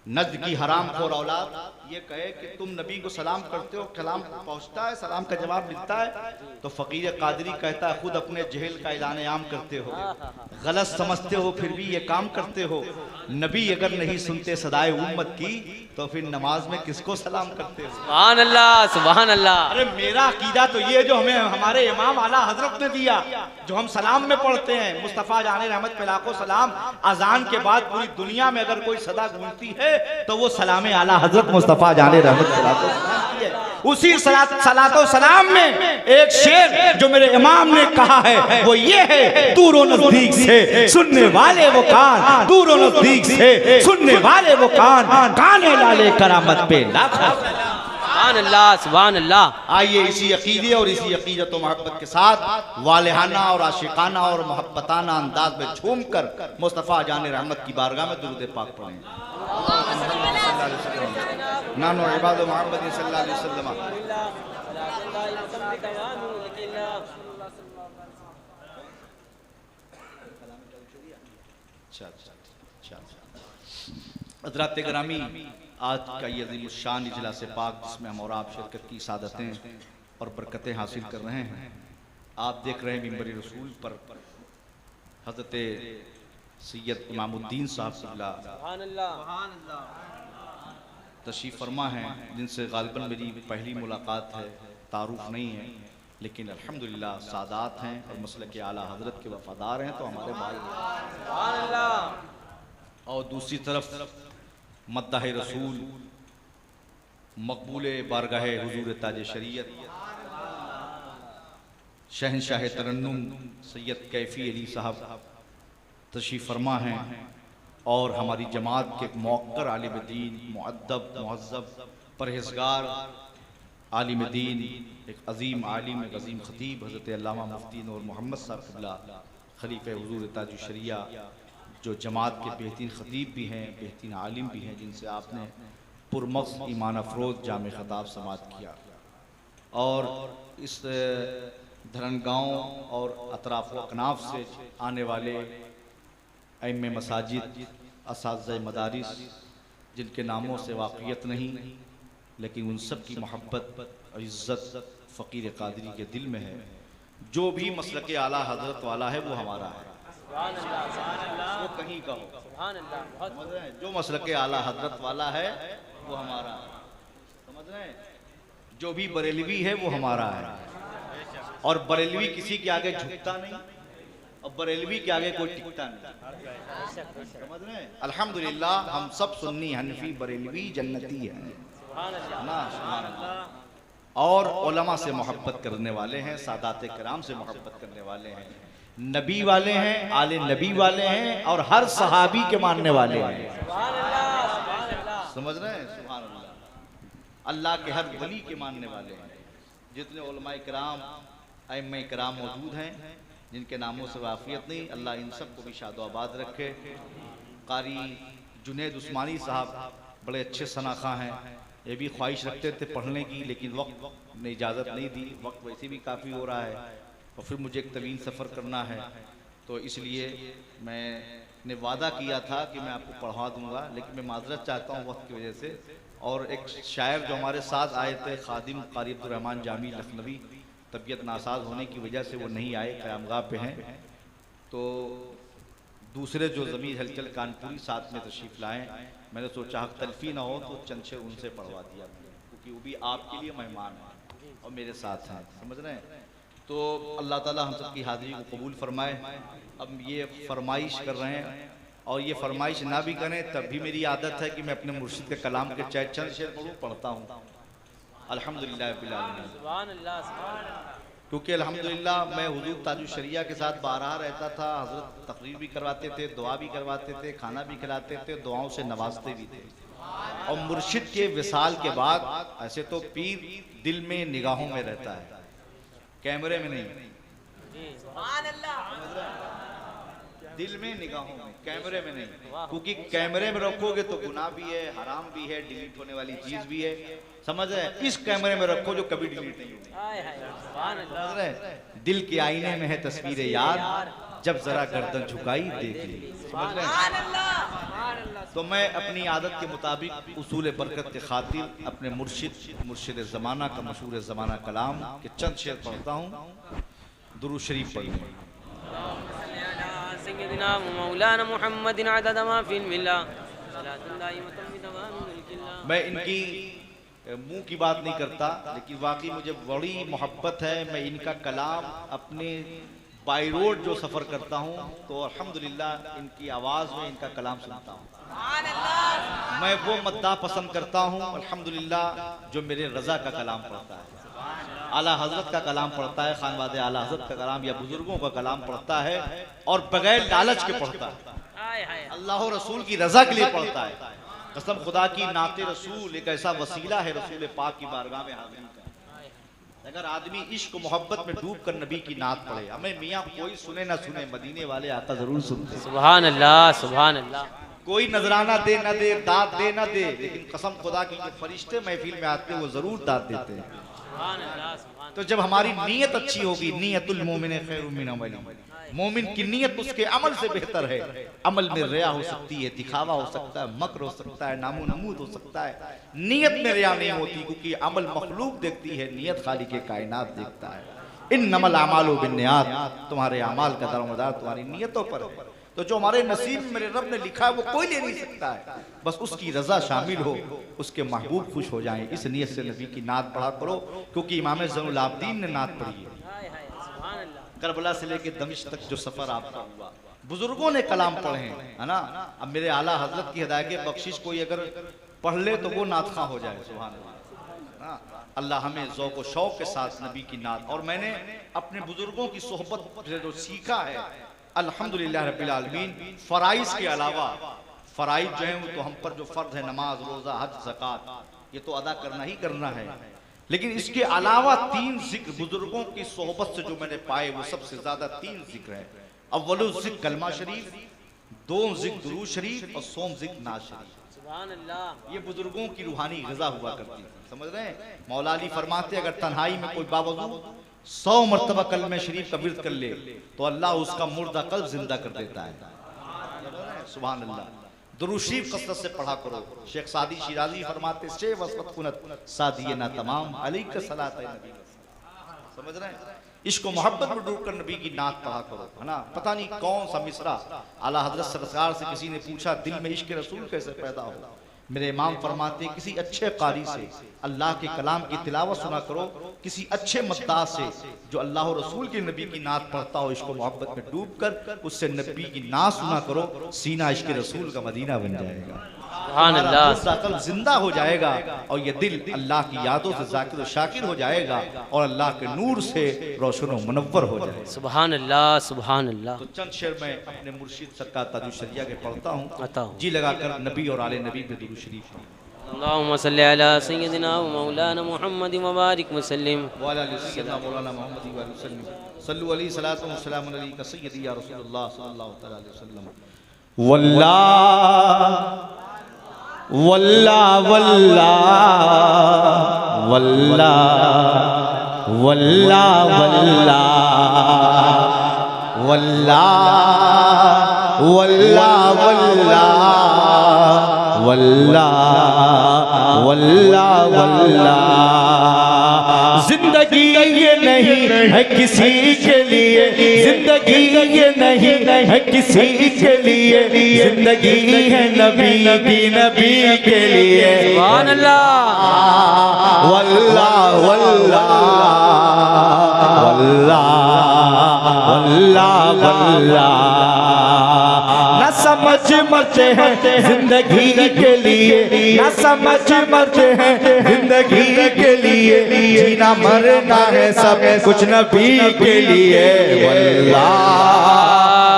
नज़्द की हराम खोर औलाद ये कहे कि तुम नबी को सलाम करते हो, कलाम पहुंचता है, सलाम का जवाब मिलता है, तो फ़कीर कादरी कहता है खुद अपने जहल का ऐलान आम करते हो, गलत समझते हो, फिर भी ये काम करते हो। नबी अगर नहीं सुनते सदाए उम्मत की तो फिर नमाज में किसको सलाम करते हो? सुभान अल्लाह, सुभान अल्लाह। अरे मेरा अकीदा तो ये जो हमें हमारे इमाम आला हजरत ने दिया, जो हम सलाम में पढ़ते हैं, मुस्तफ़ा जाने रहमत पे लाखों सलाम, अजान के बाद पूरी दुनिया में अगर कोई सदा गूंजती है तो वो सलाम आला हजरत मुस्तफ़ा जाने रहमत पे लाखों सलाम की है। उसी सलातो सलाम में एक शेर जो मेरे इमाम ने कहा है वो ये है, दूर नजदीक से सुनने वाले वो कान, दूर नजदीक से सुनने वाले वो कान, गाने लाले करामत पे लाखों। सुभान अल्लाह, सुभान अल्लाह। आइए इसी अकीदे और इसी अकीदत व मोहब्बत के साथ वालिहाना और आशिकाना और मोहब्बताना अंदाज में झूम कर मुस्तफ़ा जाने रहमत की बारगाह में दुरूद पाक पढ़ें। नानो इबाद मोहम्मद सल्लल्लाहु अलैहि वसल्लम। हज़रात गिरामी, आज का ये अज़ीमुश्शान इजलास पाक जिसमें हम और आप शिरकत की सादतें और बरकतें हासिल कर रहे हैं, आप देख रहे हैं मिंबर रसूल पर हज़रत सैयद इमामुद्दीन साहब तशरीफ़ फरमा हैं, जिनसे गालिबन मेरी पहली मुलाकात है, तारुफ नहीं है, लेकिन अल्हम्दुलिल्लाह सादात हैं और मसलक आला हज़रत के वफ़ादार हैं, तो हमारे भाई हैं। और दूसरी तरफ मद्दाह रसूल मकबूल बारगाह हुजूर ताज शरीयत शहनशाह तरन्नुम सैयद कैफ़ी अली साहब तशरीफ़ फरमा हैं और हमारी जमात के मौक़र आलिम दीन, मुअद्दब, मुहज़्ज़ब, परहेज़गार आलिम दीन, एक अज़ीम आलिम, एक अज़ीम ख़तीब हज़रत अल्लामा मुफ्ती नूर मोहम्मद साहब क़िबला खलीफ़े हुज़ूर ताज शरिया, जो जमात के बेहतरीन ख़तीब भी हैं, बेहतरीन आलिम भी हैं, जिनसे आपने पुरमग़्ज़ ईमान अफ़रोज़ जामे ख़िताब समाअत किया। और इस धरनगांव और अतराफ़ व अकनाफ़ से आने वाले अइम्मे मसाजिद, असातिज़े मदारिस, जिनके नामों से वाक़ियत नहीं, लेकिन उन सब की मोहब्बत और इज़्ज़त फ़कीर क़ादरी के दिल में है। जो भी मसलक आला हज़रत वाला है वो हमारा है, वो कहीं का हो। जो मसलक आला हज़रत वाला है वो हमारा है, समझ रहे हैं। जो भी बरेलवी है वो हमारा है, और बरेलवी किसी के आगे झुकता नहीं और बरेलवी के आगे कोई टिकता नहीं, समझ रहे हैं। अल्हम्दुलिल्लाह हम सब सुन्नी, हनफी, बरेलवी, जन्नती हैं ना, सुभान अल्लाह। और उलमा से मोहब्बत करने वाले हैं, सादात कराम से मोहब्बत करने वाले हैं, नबी वाले हैं, आले नबी वाले हैं, और हर सहाबी के मानने वाले हैं, समझ रहे हैं। सुभान अल्लाह। अल्लाह के हर वली के मानने वाले हैं। जितने उलमा कराम, अइम्मा कराम मौजूद हैं, जिनके नामों से वाक़ियत नहीं, अल्लाह इन सब को भी शादोआबाद रखे। कारी जुनैद उस्मानी साहब बड़े अच्छे सनाखा हैं, ये भी ख्वाहिश रखते थे पढ़ने की, लेकिन वक्त ने इजाज़त नहीं दी। वक्त वैसे भी काफ़ी हो रहा है और फिर मुझे एक तवील सफ़र करना है, तो इसलिए मैंने वादा किया था कि मैं आपको पढ़ा दूंगा, लेकिन मैं माजरत चाहता हूँ वक्त की वजह से। और एक शायर जो हमारे साथ आए थे, खादिम कारी अब्दुर्रहमान जामी लखनवी, तबीयत नासाज होने की वजह से वो नहीं आए, क़यामगाह पे हैं। तो दूसरे जो ज़मीर हलचल कानपुरी साथ में तशरीफ़ लाएँ, मैंने सोचा हक़ तलफ़ी ना हो तो चंद शेर उनसे पढ़वा दिया, क्योंकि वो भी आपके लिए मेहमान हैं और मेरे साथ हैं, समझ रहे हैं। तो अल्लाह ताला हम सब की हाज़िरी को कबूल फरमाए। अब ये फरमाइश कर रहे हैं, और ये फरमाइश ना भी करें तब भी मेरी आदत है कि मैं अपने मुर्शिद के कलाम के चाहे चंद शेर पढ़ूँ, पढ़ता हूँ अल्हम्दुलिल्लाह रब्बिल आलमीन। क्योंकि अल्हम्दुलिल्लाह मैं हुजूर ताजुल शरिया के साथ बारहा रहता था, हज़रत तकरीर भी करवाते थे, दुआ भी करवाते थे, खाना भी खिलाते थे, दुआओं से नवाजते भी थे। और मुर्शिद के विसाल के बाद ऐसे तो पीर दिल में निगाहों में रहता है, कैमरे में नहीं, दिल में निगाहों में, कैमरे में नहीं। क्योंकि कैमरे में रखोगे तो गुनाह भी है, हराम भी है, डिलीट होने वाली चीज भी है, समझ रहे। इस कैमरे में रखो जो कभी डिलीट नहीं होगी, समझ रहे। दिल के आईने में है तस्वीर यार, जब जरा गर्दन झुकाई देख ली, समझ रहे। तो मैं अपनी आदत के मुताबिक उसूल बरकत के खातिर अपने मुर्शिद ज़माना का मशहूर ज़माना कलाम के चंद शेर पढ़ता हूँ। दुरूद शरीफ पढ़िए। मैं इनकी मुंह की बात नहीं करता, लेकिन वाकई मुझे बड़ी मोहब्बत है। मैं इनका कलाम अपने बाई रोड जो सफ़र करता हूँ तो अल्हम्दुलिल्लाह इनकी आवाज़ में इनका कलाम सुनता हूँ। मैं वो मद्दा पसंद करता हूँ अल्हम्दुलिल्लाह जो मेरे रज़ा का कलाम पढ़ता है, आला हज़रत का कलाम पढ़ता है, खानवादे आला हज़रत का कलाम या बुजुर्गों का कलाम पढ़ता है, और बगैर लालच के पढ़ता है, अल्लाह रसूल की रज़ा के लिए पढ़ता है। कसम खुदा की, नाते रसूल एक ऐसा वसीला है रसूल पाक की बारगाह में हाज़िरी का। अगर आदमी इश्क मोहब्बत में डूब कर नबी की नात पढ़े, हमें मियाँ कोई सुने ना सुने, मदीने वाले आका जरूर सुनते। सुभान अल्लाह, सुभान अल्लाह। कोई नजराना दे न दे, दाद दे न दे, लेकिन कसम खुदा की जो फरिश्ते महफिल में आते हैं वो जरूर दाद देते हैं। तो जब हमारी नीयत अच्छी होगी, नीयतुल मोमिन खैरुम मिन अमली, मोमिन की नीयत उसके अमल से बेहतर है। अमल में रिया हो सकती है, दिखावा हो सकता है, मक्र हो सकता है, नामो नमूद हो सकता है। नीयत में रिया नहीं होती, क्योंकि अमल मखलूक देखती है, नीयत खाली के कायनात देखता है। इन्नमल अमालु बिन्नियात, तुम्हारे अमाल का दारोमदार तुम्हारी नीयतों पर है। तो जो हमारे नसीब में मेरे रब ने लिखा है वो कोई ले नहीं सकता है, बस उसकी रजा शामिल हो, उसके महबूब खुश हो जाएं। इस नीयत से नबी की नात पढ़ा करो, क्योंकि इमाम ज़ैनुल आबिदीन ने नात पढ़ी है। करबला से लेके दमिश्क तक जो सफर आपका हुआ, बुजुर्गों ने कलाम पढ़े हैं, है ना। अब मेरे आला हजरत की हिदायत बख्शिश कोई अगर पढ़ ले तो वो नातखा हो जाए। सुभान अल्लाह। अल्लाह हमें ज़ौक़ व शौक़ के साथ नबी की नात, और मैंने अपने बुजुर्गों की सोहबत से जो सीखा है, अल्हम्दुलिल्लाह रब्बिल आलमीन, फ़राइज़ के अलावा, फ़राइज़ जो है वो तो हम पर जो फ़र्ज़ है, नमाज, रोज़ा, हज, ज़कात, ये तो अदा करना ही करना है। लेकिन इसके अलावा 3 जिक्र बुजुर्गों की सोहबत से जो मैंने पाए, वो सबसे ज़्यादा 3 जिक्र है। अव्वलुल जिक्र कलमा शरीफ, 2 जिक्र दुरूद शरीफ, और 100 जिक्र नाज शरीफ। ये बुजुर्गों की रूहानी ग़िज़ा हुआ करती थी, समझ रहे हैं। मौला अली फरमाते अगर तन्हाई में कोई बावजूद 100 मरतबा कलमे शरीफ का विर्द कर ले तो अल्लाह उसका मुर्दा कल्ब जिंदा कर देता है। सुभान अल्लाह। दुरूद शरीफ कसरत से पढ़ा करो। शेख सादी शिराजी फरमाते शे वसवत कुनत सादिये ना तमाम अलैका सलात नबी, समझ रहे हैं। इसको मोहब्बत में डूब कर नबी की नात पढ़ा करो, है ना। पता नहीं कौन सा मिसरा आला हजरत सरकार से किसी ने पूछा दिल में इश्क रसूल कैसे पैदा हो। मेरे इमाम फरमाते किसी अच्छे कारी से अल्लाह के कलाम की तिलावत सुना करो, किसी अच्छे मद्दाह से जो अल्लाह और रसूल के नबी की नात पढ़ता हो, इसको मोहब्बत में डूब कर उससे नबी की नात सुना करो, सीना इश्क रसूल का मदीना बन जाएगा, कल्ब जिंदा हो जाएगा, और ये दिल अल्लाह की यादों से जाकिर और शाकिर हो जाएगा, और अल्लाह के नूर से रोशन और मुनव्वर हो जाएगा। सुभान अल्लाह, सुभान अल्लाह। तो चंद शेर मैं अपने मुर्शिद सरकार ताजुल शरिया के पढ़ता हूँ, जी लगाकर नबी और आले नबी पे दुरूद शरीफ। अल्लाहुम्मा सल्ली अला सय्यदिना व मौलाना मुहम्मद व बारिक वसल्लिम व अला सय्यदिना मौलाना मुहम्मद व वसल्लिम। सल्लु अलैहि सलातु व सलाम अलैका सय्यदी या रसूलुल्लाह सल्लल्लाहु तआला अलैहि वसल्लम। वल्लाह वल्लाह वल्लाह वल्लाह वल्लाह वल्लाह वल्लाह वल्लाह वल्लाह वल्लाह वल्लाह वल्लाह। जिंदगी ये नहीं है किसी के लिए, जिंदगी ये नहीं है किसी के लिए, जिंदगी है नबी नबी नबी के लिए। सुभान अल्लाह। वल्लाह वल्लाह वल्लाह वल्लाह वल्लाह। न समझ मरते हैं जिंदगी के लिए, न समझ मरते हैं जिंदगी के लिए, जीना मरना है सब कुछ नबी के लिए। वल्लाह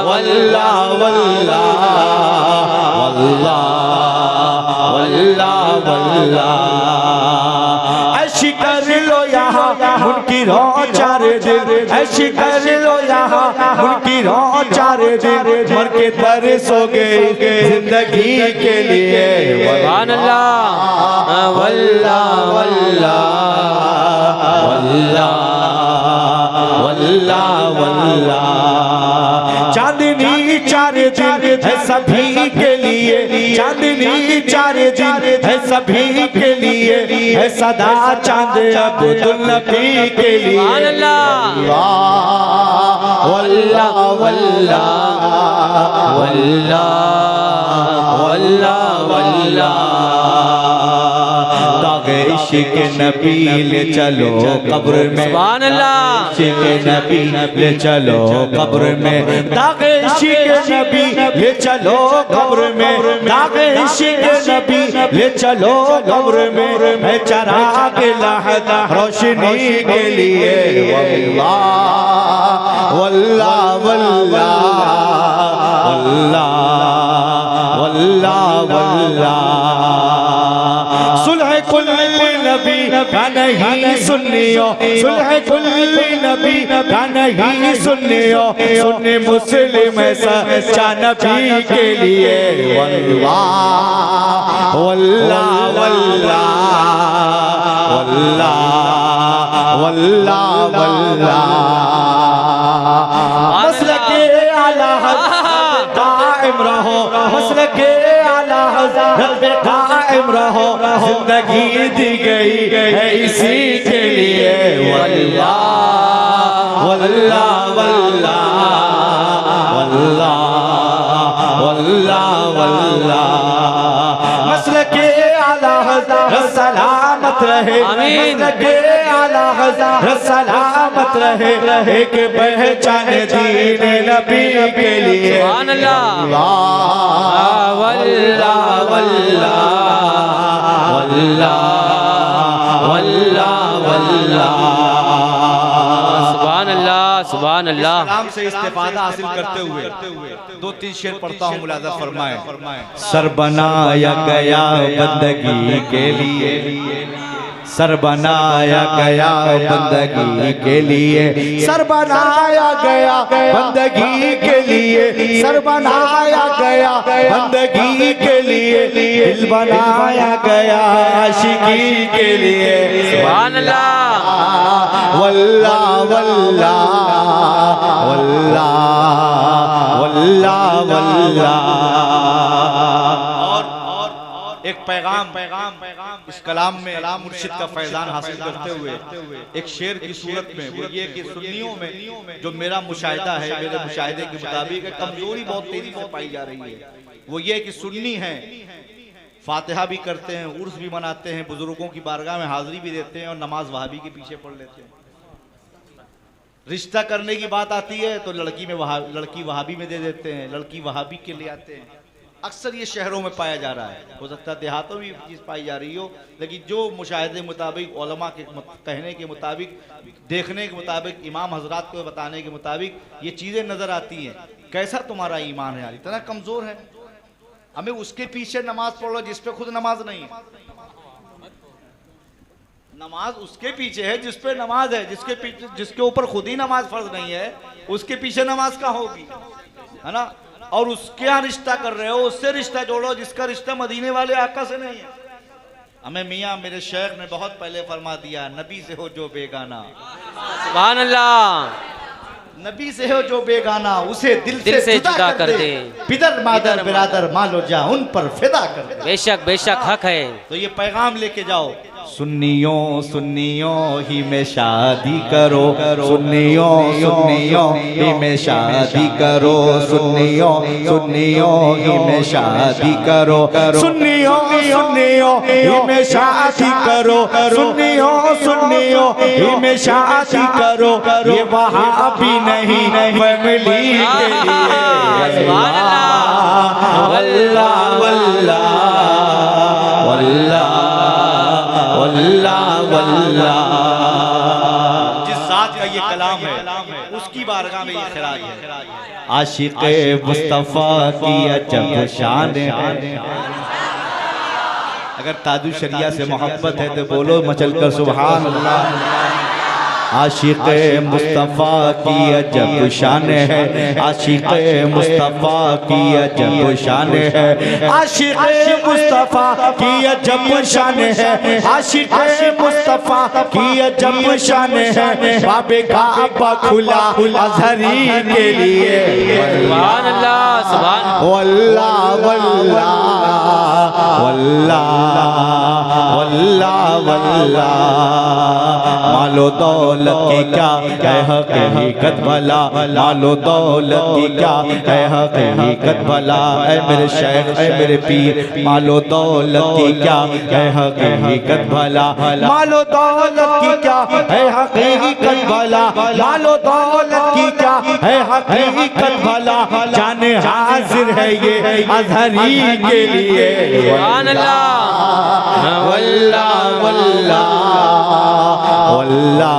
वल्लाह वल्लाह वल्लाह वल्लाह वल्लाह। ऐशी कर लो यहाँ उनकी रो 4 दिन, ऐशी कर लो यहाँ उनकी रो 4 दिन, मर के तरसोगे जिंदगी के लिए। सुभान अल्लाह। वल्लाह वल्लाह वल्लाह वल्लाह वल्लाह। चांदनी 4 दिन है सभी के लिए, चांदनी 4 दिन है सभी के लिए, है सदा चांद अब्दुल नबी के लिए। वल्लाह वल्लाह वल्लाह वल्लाह वल्लाह। दागे इश्क़ नबी ले चलो कब्र में, सुभान अल्लाह। इश्क़ नबी ले चलो कब्र में, दागे इश्क़ नबी ले चलो कब्र में, दागे इश्क़ नबी ले चलो कब्र में, है चराग लहदा रोशनी के लिए। वल्लाह वल्लाह वल्लाह वल्लाह वल्लाह। सुलह कुल नबी का नहीं सुनियो, सुलह कुल नबी का नहीं सुनियो, सुन्नी मुस्लिम सच्चा नबी के लिए। वल्लाह वल्लाह वल्लाह वल्लाह वल्लाह वल्लाह मसलके आला हज़रत कायम रहो, मसलके आला हज़रत पे कायम रहो, जिंदगी दी गई है इसी के लिए। वल्लाह वल्लाह वल्लाह वल्लाह वल्लाह वल्लाह मसलके आला हज़रत सलामत रहे, मसलके आला हज़रत सलामत रहे, एक पहचान दीन नबी के लिए। सुभान अल्लाह वल्लाह वल्लाह वल्लाह वल्लाह वल्लाह सुभान अल्लाह सुभान अल्लाह। कलाम से इस्तिफादा हासिल करते हुए 2-3 शेर पढ़ता हूँ, मुलाज़ा फरमाएं। सर बनाया गया बंदगी के लिए, सर बनाया गया बंदगी के लिए, सर बनाया गया बंदगी के लिए, सर बनाया गया बंदगी के लिए, दिल बनाया गया आशिकी के लिए। सुभान अल्लाह वल्लाह वल्लाह वल्लाह वल्लाह वल्लाह। एक पैगाम इस कलाम में मुर्शिद का फैजान हासिल करते हुए एक शेर की सूरत में, वो ये कि सुन्नियों में जो मेरा मुशाहिदा है, मेरे मुशाहिदे के मुताबिक कमजोरी बहुत तेजी से पाई जा रही है। वो ये कि सुन्नी हैं, फातिहा भी करते हैं, उर्स भी मनाते हैं, बुजुर्गों की बारगाह में हाजिरी भी देते हैं और नमाज वहाबी के पीछे पढ़ लेते हैं। रिश्ता करने की बात आती है तो लड़की वहाबी में दे देते हैं, लड़की वहाबी के ले आते हैं। अक्सर ये शहरों में पाया जा रहा है, हो सकता है देहातों में चीज़ पाई जा रही हो, लेकिन जो मुशाहिदे मुताबिक, उलमा के कहने के मुताबिक, देखने के मुताबिक, इमाम हजरात को बताने के मुताबिक ये चीज़ें नज़र आती हैं। कैसा तुम्हारा ईमान है यार, इतना कमज़ोर है, हमें उसके पीछे नमाज पढ़ लो जिस पे खुद नमाज नहीं है। नमाज उसके पीछे है जिस पे नमाज है, जिसके ऊपर खुद ही नमाज फर्ज नहीं है, उसके पीछे नमाज कहाँ होगी, है ना। और उसके यहाँ रिश्ता कर रहे हो, उससे रिश्ता जोड़ो जिसका रिश्ता मदीने वाले आका से नहीं है। हमें मियाँ मेरे शेख ने बहुत पहले फरमा दिया, नबी से हो जो बेगाना, सुभान अल्लाह, नबी से हो जो बेगाना, उसे दिल से जुदा कर दे, पिदर मादर बिरादर मालो जा उन पर फिदा कर दे। बेशक बेशक हक है। तो ये पैगाम लेके जाओ, सुन्नियों सुन्नियों ही में शादी करो, सुन्नियों सुन्नियों ही में शादी करो, सुन्नियों सुन्नियों ही में शादी करो, सुन्नियों सुन्नियों ही में शादी करो, सुन्नियों सुन्नियों ही में शादी करो। ये वहाबी नहीं फैमिली के लिए। सुभान अल्लाह वल्लाह वल्लाह वल्लाह वल्लाह वल्लाह। जिस जात का ये कलाम है उसकी बारगाह में ये खिराज है। आशिक़े मुस्तफ़ा की अजब शान है। अगर ताजु शरिया से मोहब्बत है तो बोलो मचल कर सुभान अल्लाह। आशिक़े मुस्तफ़ा की अजब शान है, आशिक़े मुस्तफ़ा की अजब शान है, आशिक़े मुस्तफ़ा की अजब शान है, आशिक़े मुस्तफ़ा की अजब शान है। बाबे काबा खुला अज़हरी के लिए। सुभान अल्लाह सुभान वल्लाह वल्लाह वल्लाह वल्लाह वल्लाह। मालो दौलत की क्या है हकीकत भला, मालो दौलत की क्या है हकीकत भला। ऐ मेरे शेख ऐ मेरे पीर, मालो दौलत की क्या है हकीकत भला, मालो दौलत की क्या है हकीकत भला, मालो दौलत की क्या है हकीकत भला। जाने हाजिर है ये अज़हरी के लिए। सुभान अल्लाह वल्लाह वल्लाह वल्लाह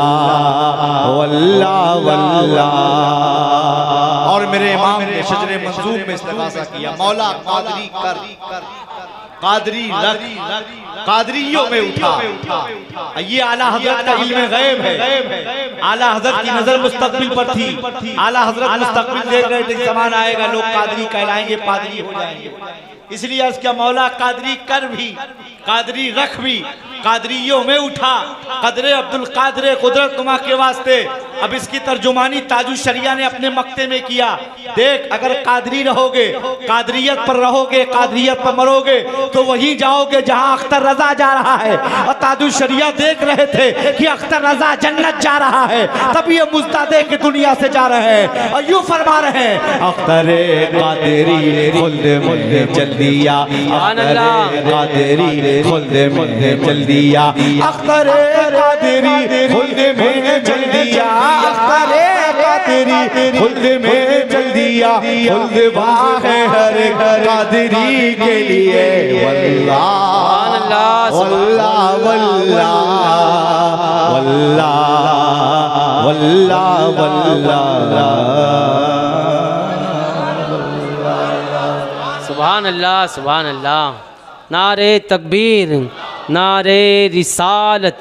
वल्लाह वल्लाह। और मेरे इमाम ने शजरे मंसूब में इस्तिग़ासा किया, मौला कादरी कर, कादरी लग, कादरियों में उठा। ये आला हज़रत का इल्म गैब है। आला हज़रत की नजर मुस्तक़बिल पर थी। आला हज़रत मुस्तक़बिल देख रहे थे, ज़माना आएगा लोग कादरी कहलाएंगे, पादरी हो जाएंगे। इसलिए अर्ज़ किया मौला कादरी कर भी, कादरी रख भी, कादरियों में उठा, कदरे अब्दुल कादरे कुदरत नुमा के वास्ते। अब इसकी तर्जुमानी ताजुश शरिया ने अपने मक्ते में किया। देख, अगर कादरी रहोगे, कादरियत पर रहोगे, कादरियत पर मरोगे, तो वहीं जाओगे जहां अख्तर रजा जा रहा है। और ताजुश शरिया देख रहे थे कि अख्तर रजा जन्नत जा रहा है, तभी ये मुस्तादे की दुनिया से जा रहे हैं और यूं फरमा रहे हैं अख्तरे कादरी खुल्द में चल दिया, अख्तरे कादरी खुल्द में चल दिया, अख्तरे कादरी खुल्द में चल दिया, अख्तरे कादरी खुल्द में चल दिया, खुल्द है हर कादरी के लिए। वल्लाह वल्लाह वल्लाह वल्लाह वल्लाह। सुभान अल्लाह, सुभान अल्लाह। नारे तकबीर, नारे रिसालत,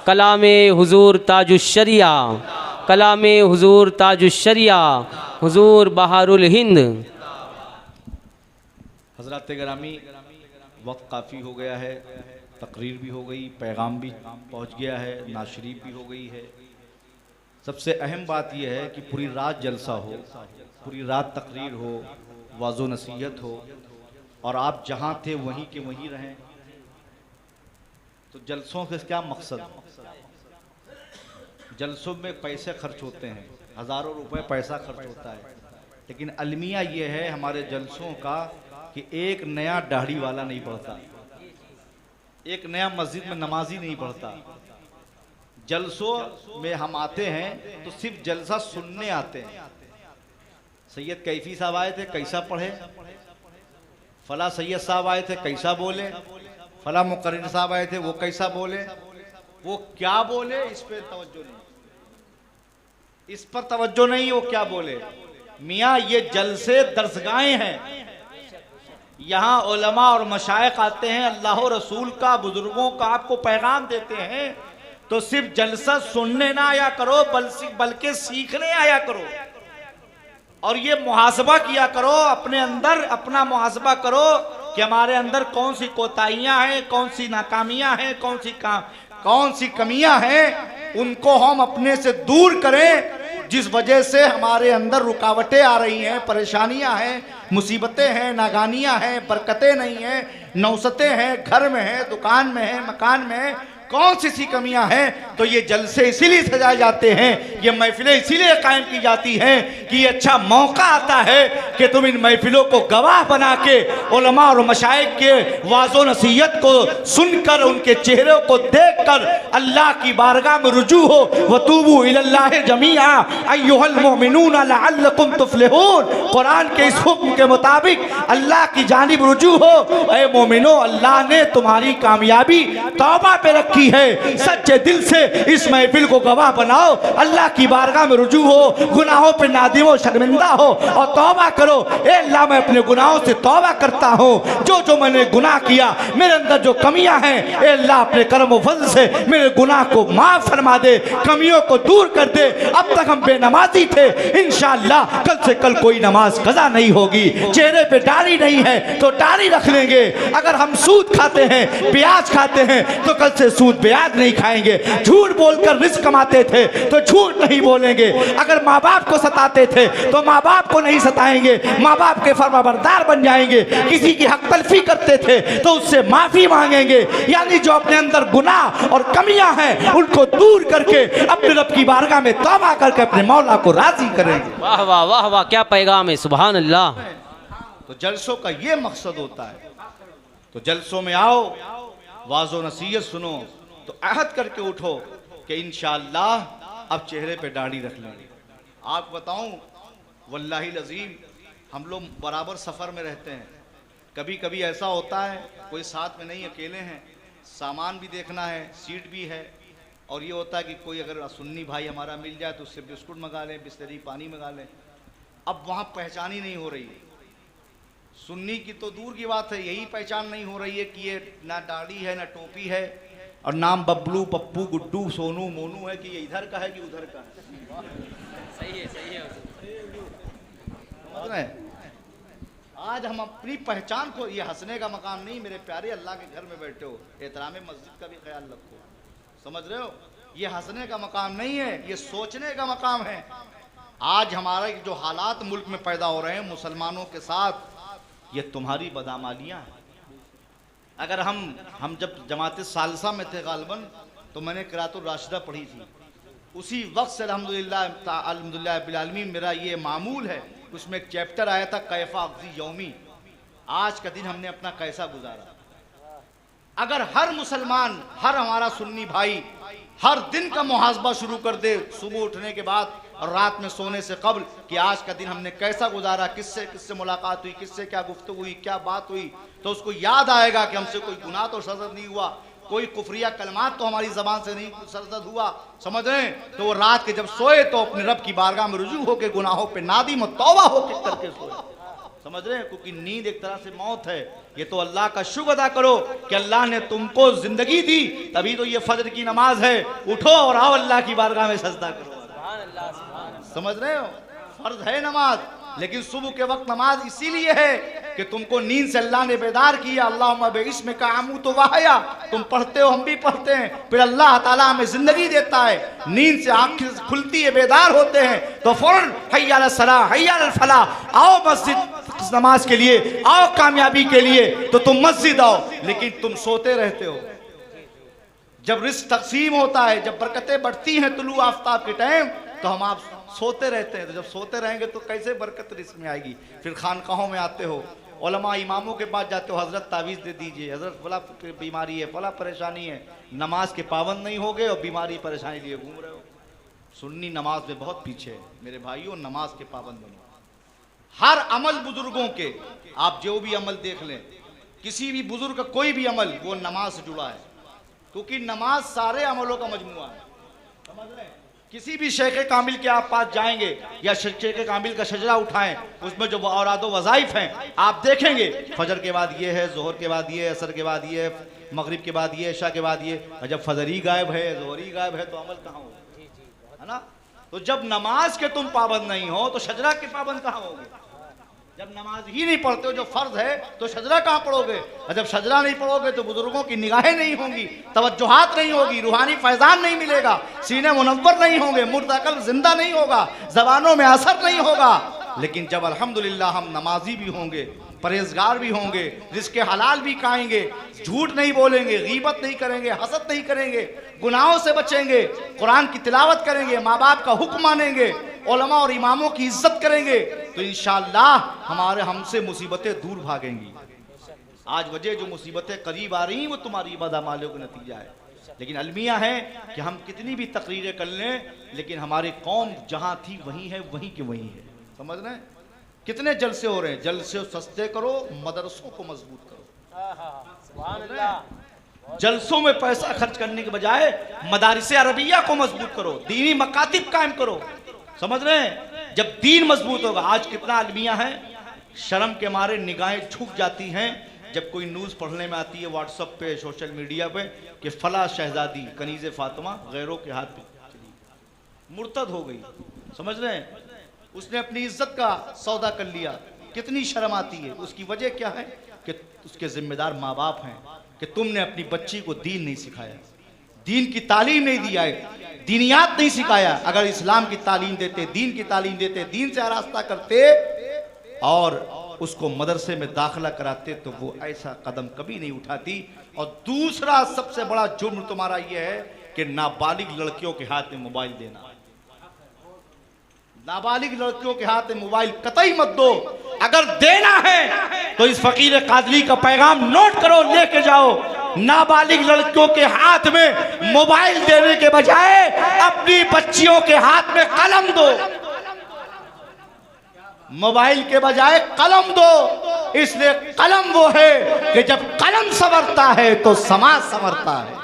कलामे हुजूर ताजुश्शरिया, कलामे हुजूर ताजुश्शरिया, हुजूर बहारुल हिंद। हज़रात गिरामी, वक्त काफ़ी हो गया है, तकरीर भी हो गई, पैगाम भी पहुंच गया है, नाशरीफ भी हो गई है। सबसे अहम बात यह है कि पूरी रात जलसा हो, पूरी रात तकरीर हो, वाज़ो नसीहत हो और आप जहाँ थे वहीं के वहीं रहें। तो जलसों के क्या मकसद? जलसों में पैसे खर्च होते हैं, हज़ारों रुपए पैसा खर्च होता है, लेकिन अलमिया ये है हमारे जलसों का कि एक नया दाढ़ी वाला नहीं पढ़ता, एक नया मस्जिद में नमाजी नहीं पढ़ता। जलसों में हम आते हैं तो सिर्फ जलसा सुनने आते हैं। सैयद कैफी साहब आए थे, कैसा पढ़े? फला सैयद साहब आए थे, कैसा बोले? फला मुकर्रिर साहब आए थे, वो कैसा बोले? वो क्या बोले इस पे तवज्जो नहीं, इस पर तवज्जो नहीं, वो क्या बोले। मियाँ ये जलसे दरसगाहें हैं, यहाँ उलमा और मशाइख आते हैं, अल्लाह और रसूल का, बुजुर्गों का आपको पैगाम देते हैं। तो सिर्फ जलसा सुनने ना आया करो, बल्कि सीखने आया करो और ये मुहासबा किया करो, अपने अंदर अपना मुहासबा करो कि हमारे अंदर कौन सी कोताहियां हैं, कौन सी नाकामियां हैं, कौन सी कमियां हैं, उनको हम अपने से दूर करें। जिस वजह से हमारे अंदर रुकावटें आ रही हैं, परेशानियां हैं, मुसीबतें हैं, नागानियां हैं, बरकतें नहीं हैं, नौसतें हैं, घर में हैं, दुकान में हैं, मकान में हैं, कौन सी कमियां हैं। तो ये जलसे इसीलिए सजाए जाते हैं, ये महफिलें इसीलिए कायम की जाती हैं कि ये अच्छा मौका आता है कि तुम इन महफिलों को गवाह बना के उलमा और मशाइख के वाज़ो नसीहत को सुनकर, उनके चेहरों को देखकर अल्लाह की बारगाह में रुजू हो। वतूबू इलल्लाहि जमीआ अय्युहल मुमिनून लअल्लकुम तुफ्लिहून। कुरान के इस हुक्म के मुताबिक अल्लाह की जानिब रुजू हो। ऐ मोमिनो, अल्लाह ने तुम्हारी कामयाबी तौबा पे रखी है। सच्चे दिल से इस महफिल को गवाह बनाओ, अल्लाह की बारगाह में रुजू हो, गुनाहों पे नादिम और शर्मिंदा हो और तौबा करो। ए अल्लाह, मैं अपने गुनाहों से तौबा करता हूँ, जो मैंने गुनाह किया, मेरे अंदर जो कमियां हैं, ए अल्लाह अपने करम और फज़ल से मेरे गुनाह को माफ फरमा दे, कमियों को दूर कर दे। अब तक हम बेनमाजी थे, इंशाअल्लाह कल से कल कोई नमाज कज़ा नहीं होगी। चेहरे पे दाढ़ी नहीं है तो दाढ़ी रख लेंगे। अगर हम सूद खाते हैं, प्याज खाते हैं, तो कल से सूद ब्याज नहीं खाएंगे। झूठ बोलकर रिस्क कमाते थे तो झूठ नहीं बोलेंगे। अगर माँ बाप को सताते थे तो माँ बाप को नहीं सताएंगे, माँ बाप के फरमाबरदार बन जाएंगे। किसी की हक तलफी करते थे तो उससे माफी मांगेंगे। यानी जो अपने अंदर गुनाह और कमियां हैं उनको दूर करके अपने रब की बारगाह में तौबा करके अपने मौला को राजी करेंगे। वाह वाह वाह वाह, क्या पैगाम है, सुभान अल्लाह। तो जलसों का ये मकसद होता है। तो जलसों में आओ, वाज़ो नसीहत सुनो, तो अहद करके उठो कि इंशाअल्लाह अब चेहरे पे दाढ़ी रख लेंगे। आप बताऊं, वल्लाही लज़ीम, हम लोग बराबर सफ़र में रहते हैं। कभी कभी ऐसा होता है कोई साथ में नहीं, अकेले हैं, सामान भी देखना है, सीट भी है, और ये होता है कि कोई अगर सुन्नी भाई हमारा मिल जाए तो उससे बिस्कुट मंगा लें, बिस्लरी पानी मंगा लें। अब वहाँ पहचान ही नहीं हो रही है। सुन्नी की तो दूर की बात है, यही पहचान नहीं हो रही है कि ये ना दाढ़ी है ना टोपी है, और नाम बबलू, पप्पू, गुड्डू, सोनू, मोनू है कि ये इधर का है कि उधर का है। सही है, सही है। आज हम अपनी पहचान को, ये हंसने का मकाम नहीं मेरे प्यारे, अल्लाह के घर में बैठे हो, एहतराम मस्जिद का भी ख्याल रखो, समझ रहे हो। ये हंसने का मकाम नहीं है, ये सोचने का मकाम है। आज हमारे जो हालात मुल्क में पैदा हो रहे हैं मुसलमानों के साथ, ये तुम्हारी बदामालियाँ हैं। अगर हम जब जमात सालसा में थे गालबन, तो मैंने क़िराअतुर राशिदा पढ़ी थी, उसी वक्त से अल्हम्दुलिल्लाह बिल आलमीन मेरा ये मामूल है। उसमें एक चैप्टर आया था कैफा अक़ज़ी यौमी, आज का दिन हमने अपना कैसा गुजारा। अगर हर मुसलमान, हर हमारा सुन्नी भाई हर दिन का मुहासबा शुरू कर दे, सुबह उठने के बाद और रात में सोने से कब्ल, कि आज का दिन हमने कैसा गुजारा, किससे किससे मुलाकात हुई, किससे क्या गुफ्तगू हुई, क्या बात हुई, तो उसको याद आएगा कि हमसे कोई गुनाह तो सरजद नहीं हुआ, कोई कुफरिया कलमात तो हमारी ज़बान से नहीं सरजद हुआ, समझ रहे हैं। तो वो रात के जब सोए तो अपने रब की बारगाह में रुजू होकर गुनाहों पे नादिम और तौबा होकर करके सोए, समझ रहे हैं। क्योंकि नींद एक तरह से मौत है। ये तो अल्लाह का शुक्र अदा करो कि अल्लाह ने तुमको जिंदगी दी, तभी तो ये फजर की नमाज है। उठो और आओ अल्लाह की बारगाह में सजदा करो, समझ रहे हो। फर्ज है नमाज, लेकिन सुबह के वक्त नमाज इसीलिए है कि तुमको नींद से अल्लाह ने बेदार किया। अल्लाहुम्मा बिस्मिका का आमू तो वाहया, तुम पढ़ते हो, हम भी पढ़ते हैं, फिर अल्लाह ताला हमें जिंदगी देता है। नींद से आंखें खुलती है, बेदार होते हैं, तो फौरन हय्या अला सलाह हय्या अल फलाह, आओ मस्जिद नमाज के लिए, आओ कामयाबी के लिए, तो तुम मस्जिद आओ, लेकिन तुम सोते रहते हो। जब रिस्क तकसीम होता है, जब बरकतें बढ़ती हैं तुलू आफ्ताब के टाइम, तो हम आप सोते रहते हैं। तो जब सोते रहेंगे तो कैसे बरकत रिस्क में आएगी। फिर खानकाहों में आते हो, उलमा इमामों के पास जाते हो, हजरत तावीज़ दे दीजिए, हजरत फला बीमारी है, फला परेशानी है, नमाज के पाबंद नहीं हो गए और बीमारी परेशानी लिए घूम रहे हो। सुन्नी नमाज में बहुत पीछे है मेरे भाइयों, नमाज के पाबंद बनो। हर अमल बुजुर्गों के, आप जो भी अमल देख लें, किसी भी बुजुर्ग का कोई भी अमल वो नमाज से जुड़ा है, क्योंकि नमाज सारे अमलों का मजमुआ है, समझ रहे हैं। किसी भी शेख कामिल के आप पास जाएंगे या शेख कामिल का शजरा उठाएं, उसमें जो औराद वज़ाइफ हैं आप देखेंगे, फजर के बाद ये है, जोहर के बाद ये, असर के बाद ये, मगरिब के बाद ये, इशा के बाद ये। जब फजर ही गायब है, जोहर ही गायब है, तो अमल कहाँ होगा, है ना। तो जब नमाज के तुम पाबंद नहीं हो तो शजरा के पाबंद कहाँ होगे। जब नमाज ही नहीं पढ़ते हो जो फर्ज है, तो शजरा कहाँ पढ़ोगे। और जब शजरा नहीं पढ़ोगे तो बुजुर्गों की निगाहें नहीं होंगी, तवज्जुहात नहीं होगी, रूहानी फैजान नहीं मिलेगा, सीने मुनव्वर नहीं होंगे, मुर्दा कल्ब जिंदा नहीं होगा, जबानों में असर नहीं होगा। लेकिन जब अल्हम्दुलिल्लाह हम नमाजी भी होंगे, परहेजगार भी होंगे, रिज़्क़े हलाल भी खाएंगे, झूठ नहीं बोलेंगे, गीबत नहीं करेंगे, हसद नहीं करेंगे, गुनाहों से बचेंगे, कुरान की तिलावत करेंगे, माँ बाप का हुक्म मानेंगे, उलमा और इमामों की इज्जत करेंगे, तो इंशाअल्लाह हमारे हमसे मुसीबतें दूर भागेंगी। आज वजह जो मुसीबतें करीब आ रही हैं वो तुम्हारी बदअमालियों का नतीजा है। लेकिन अलमिया है कि हम कितनी भी तकरीरें कर लें, लेकिन हमारी कौम जहाँ थी वहीं है, वहीं के वहीं है, समझ रहे हैं। कितने जलसे हो रहे हैं, जलसे सस्ते करो, मदरसों को मजबूत करो। जलसों में पैसा खर्च करने के बजाय मदारिस अरबिया को मजबूत करो, दीनी मकातिब कायम करो, समझ रहे हैं। जब दीन मजबूत होगा, आज कितना अलमिया है शर्म के मारे निगाहें झुक जाती हैं जब कोई न्यूज़ पढ़ने में आती है व्हाट्सएप पे, सोशल मीडिया पे, कि फला शहजादी कनीज़े फातिमा गैरों के हाथ पे चली, मुर्तद हो गई, समझ रहे हैं। उसने अपनी इज्जत का सौदा कर लिया, कितनी शर्म आती है। उसकी वजह क्या है कि उसके जिम्मेदार माँ बाप हैं कि तुमने अपनी बच्ची को दीन नहीं सिखाया, दीन की तालीम नहीं दिया है, दीनियात नहीं सिखाया। अगर इस्लाम की तालीम देते, दीन की तालीम देते, दीन से आरास्ता करते और उसको मदरसे में दाखिला कराते, तो वो ऐसा कदम कभी नहीं उठाती। और दूसरा सबसे बड़ा जुर्म तुम्हारा ये है कि नाबालिग लड़कियों के हाथ में मोबाइल देना। नाबालिग लड़कियों के हाथ में मोबाइल कतई मत दो। अगर देना है तो इस फकीर कादरी का पैगाम नोट करो, लेके जाओ। नाबालिग लड़कियों के हाथ में मोबाइल देने के बजाय अपनी बच्चियों के हाथ में कलम दो, मोबाइल के बजाय कलम दो। इसलिए कलम वो है कि जब कलम संवरता है तो समाज संवरता है।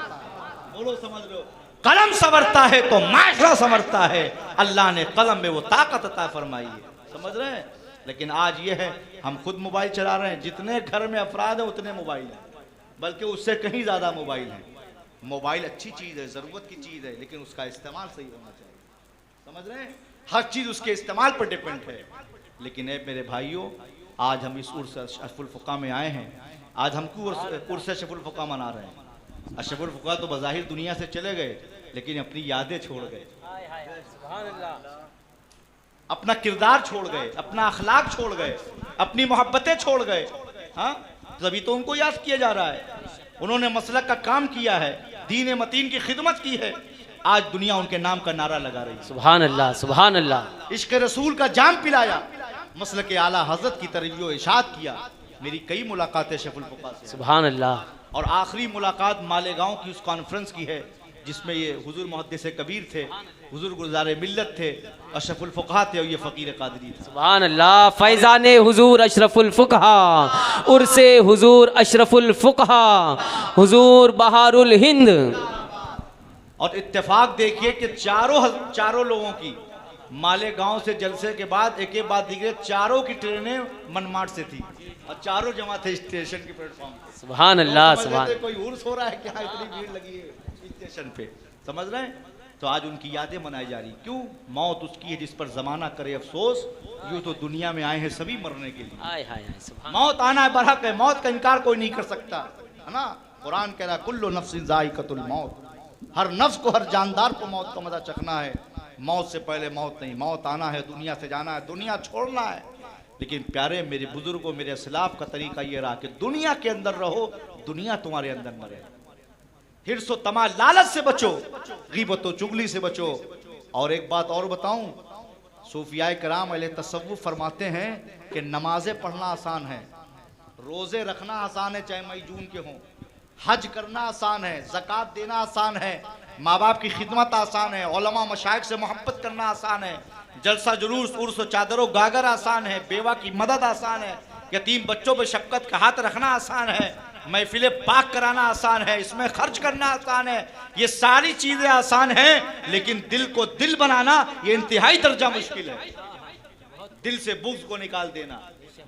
बोलो, समझ लो। कलम संवरता है तो माशरा संवरता है। अल्लाह ने कलम में वो ताकत अता फरमाई है, समझ रहे हैं। लेकिन आज ये है, हम खुद मोबाइल चला रहे हैं, जितने घर में अफराद हैं उतने मोबाइल हैं, बल्कि उससे कहीं ज़्यादा मोबाइल है। मोबाइल अच्छी चीज़ है, ज़रूरत की चीज़ है, लेकिन उसका इस्तेमाल सही होना चाहिए, समझ रहे हैं। हर चीज़ उसके इस्तेमाल पर डिपेंड है। लेकिन मेरे भाइयों, आज हम इस उर्स अशरफुल फुक़हा में आए हैं। आज हम क्यों उर्स अशरफुल फुक़हा मना रहे हैं? अशरफुल फुक़हा तो बज़ाहिर दुनिया से चले गए, लेकिन अपनी यादें छोड़ गए, अपना किरदार छोड़ गए, अपना अखलाक छोड़ गए, अपनी मोहब्बतें छोड़ गए। हाँ, तभी तो उनको याद किया जा रहा है। उन्होंने मसलक का काम किया है, दीन मतीन की खिदमत की है। आज दुनिया उनके नाम का नारा लगा रही है। सुभान अल्लाह, सुभान अल्लाह। इश्क रसूल का जाम पिलाया, मसलक आला हजरत की तरबियत इरशाद किया। मेरी कई मुलाकातें अशरफुल फुक़हा से, सुभान अल्लाह। और आखिरी मुलाकात मालेगांव की उस कॉन्फ्रेंस की है जिसमें ये हुजूर मुहद्दिस कबीर थे, हुजूर गुलज़ार मिल्लत थे, अशरफुल फुक़हा थे और ये फ़कीर क़ादरी थे। सुभान अल्लाह। फैज़ान हुजूर अशरफुल फुक़हा, उर्से हुजूर अशरफुल फुक़हा, हुजूर बहारुल हिंद। और इत्तेफाक देखिए कि चारों लोगों की मालेगांव से जलसे के बाद एक बाद दीजिए चारों की ट्रेनें मनमाड से थी और चारों जमा थे स्टेशन के प्लेटफॉर्म पे। सुभान अल्लाह, सुभान। कोई उर्स हो रहा है क्या, इतनी भीड़ लगी है स्टेशन पे, समझ रहे हैं? तो आज उनकी यादें मनाई जा रही। क्यों? मौत उसकी है जिस पर जमाना करे अफसोस, यूं तो दुनिया में आए हैं सभी मरने के लिए। हाय हाय हाय, सुभान। मौत आना है बरहक है, मौत का इनकार कोई नहीं कर सकता, है ना? कुरान कह रहा कुल्लु नफ्सिन ज़ाइक़तुल मौत, हर नफ्स को, हर जानदार को मौत का मजा चखना है। मौत से पहले मौत नहीं, मौत आना है, दुनिया से जाना है, दुनिया छोड़ना है। लेकिन प्यारे मेरे बुजुर्गों, मेरे असलाफ का तरीका ये रहा कि दुनिया के अंदर रहो, दुनिया तुम्हारे अंदर न रहे। हिर्स व तमा, लालच से बचो, गीबत व चुगली से बचो। और एक बात और बताऊं, सूफियाए कराम अहले तसव्वुफ फरमाते हैं कि नमाजें पढ़ना आसान है, रोजे रखना आसान है चाहे मई जून के हों, हज करना आसान है, ज़कात देना आसान है, माँ बाप की खिदमत आसान है, उलमा मशाइख से मोहब्बत करना आसान है, जलसा जुलूस उर्स चादरों गागर आसान है, बेवा की मदद आसान है, यतीम बच्चों पर शफ़क़त का हाथ रखना आसान है, महफिले पाक कराना आसान है, इसमें खर्च करना आसान है। ये सारी चीज़ें आसान हैं, लेकिन दिल को दिल बनाना ये इंतहाई दर्जा मुश्किल है। दिल से बुग़्ज़ को निकाल देना,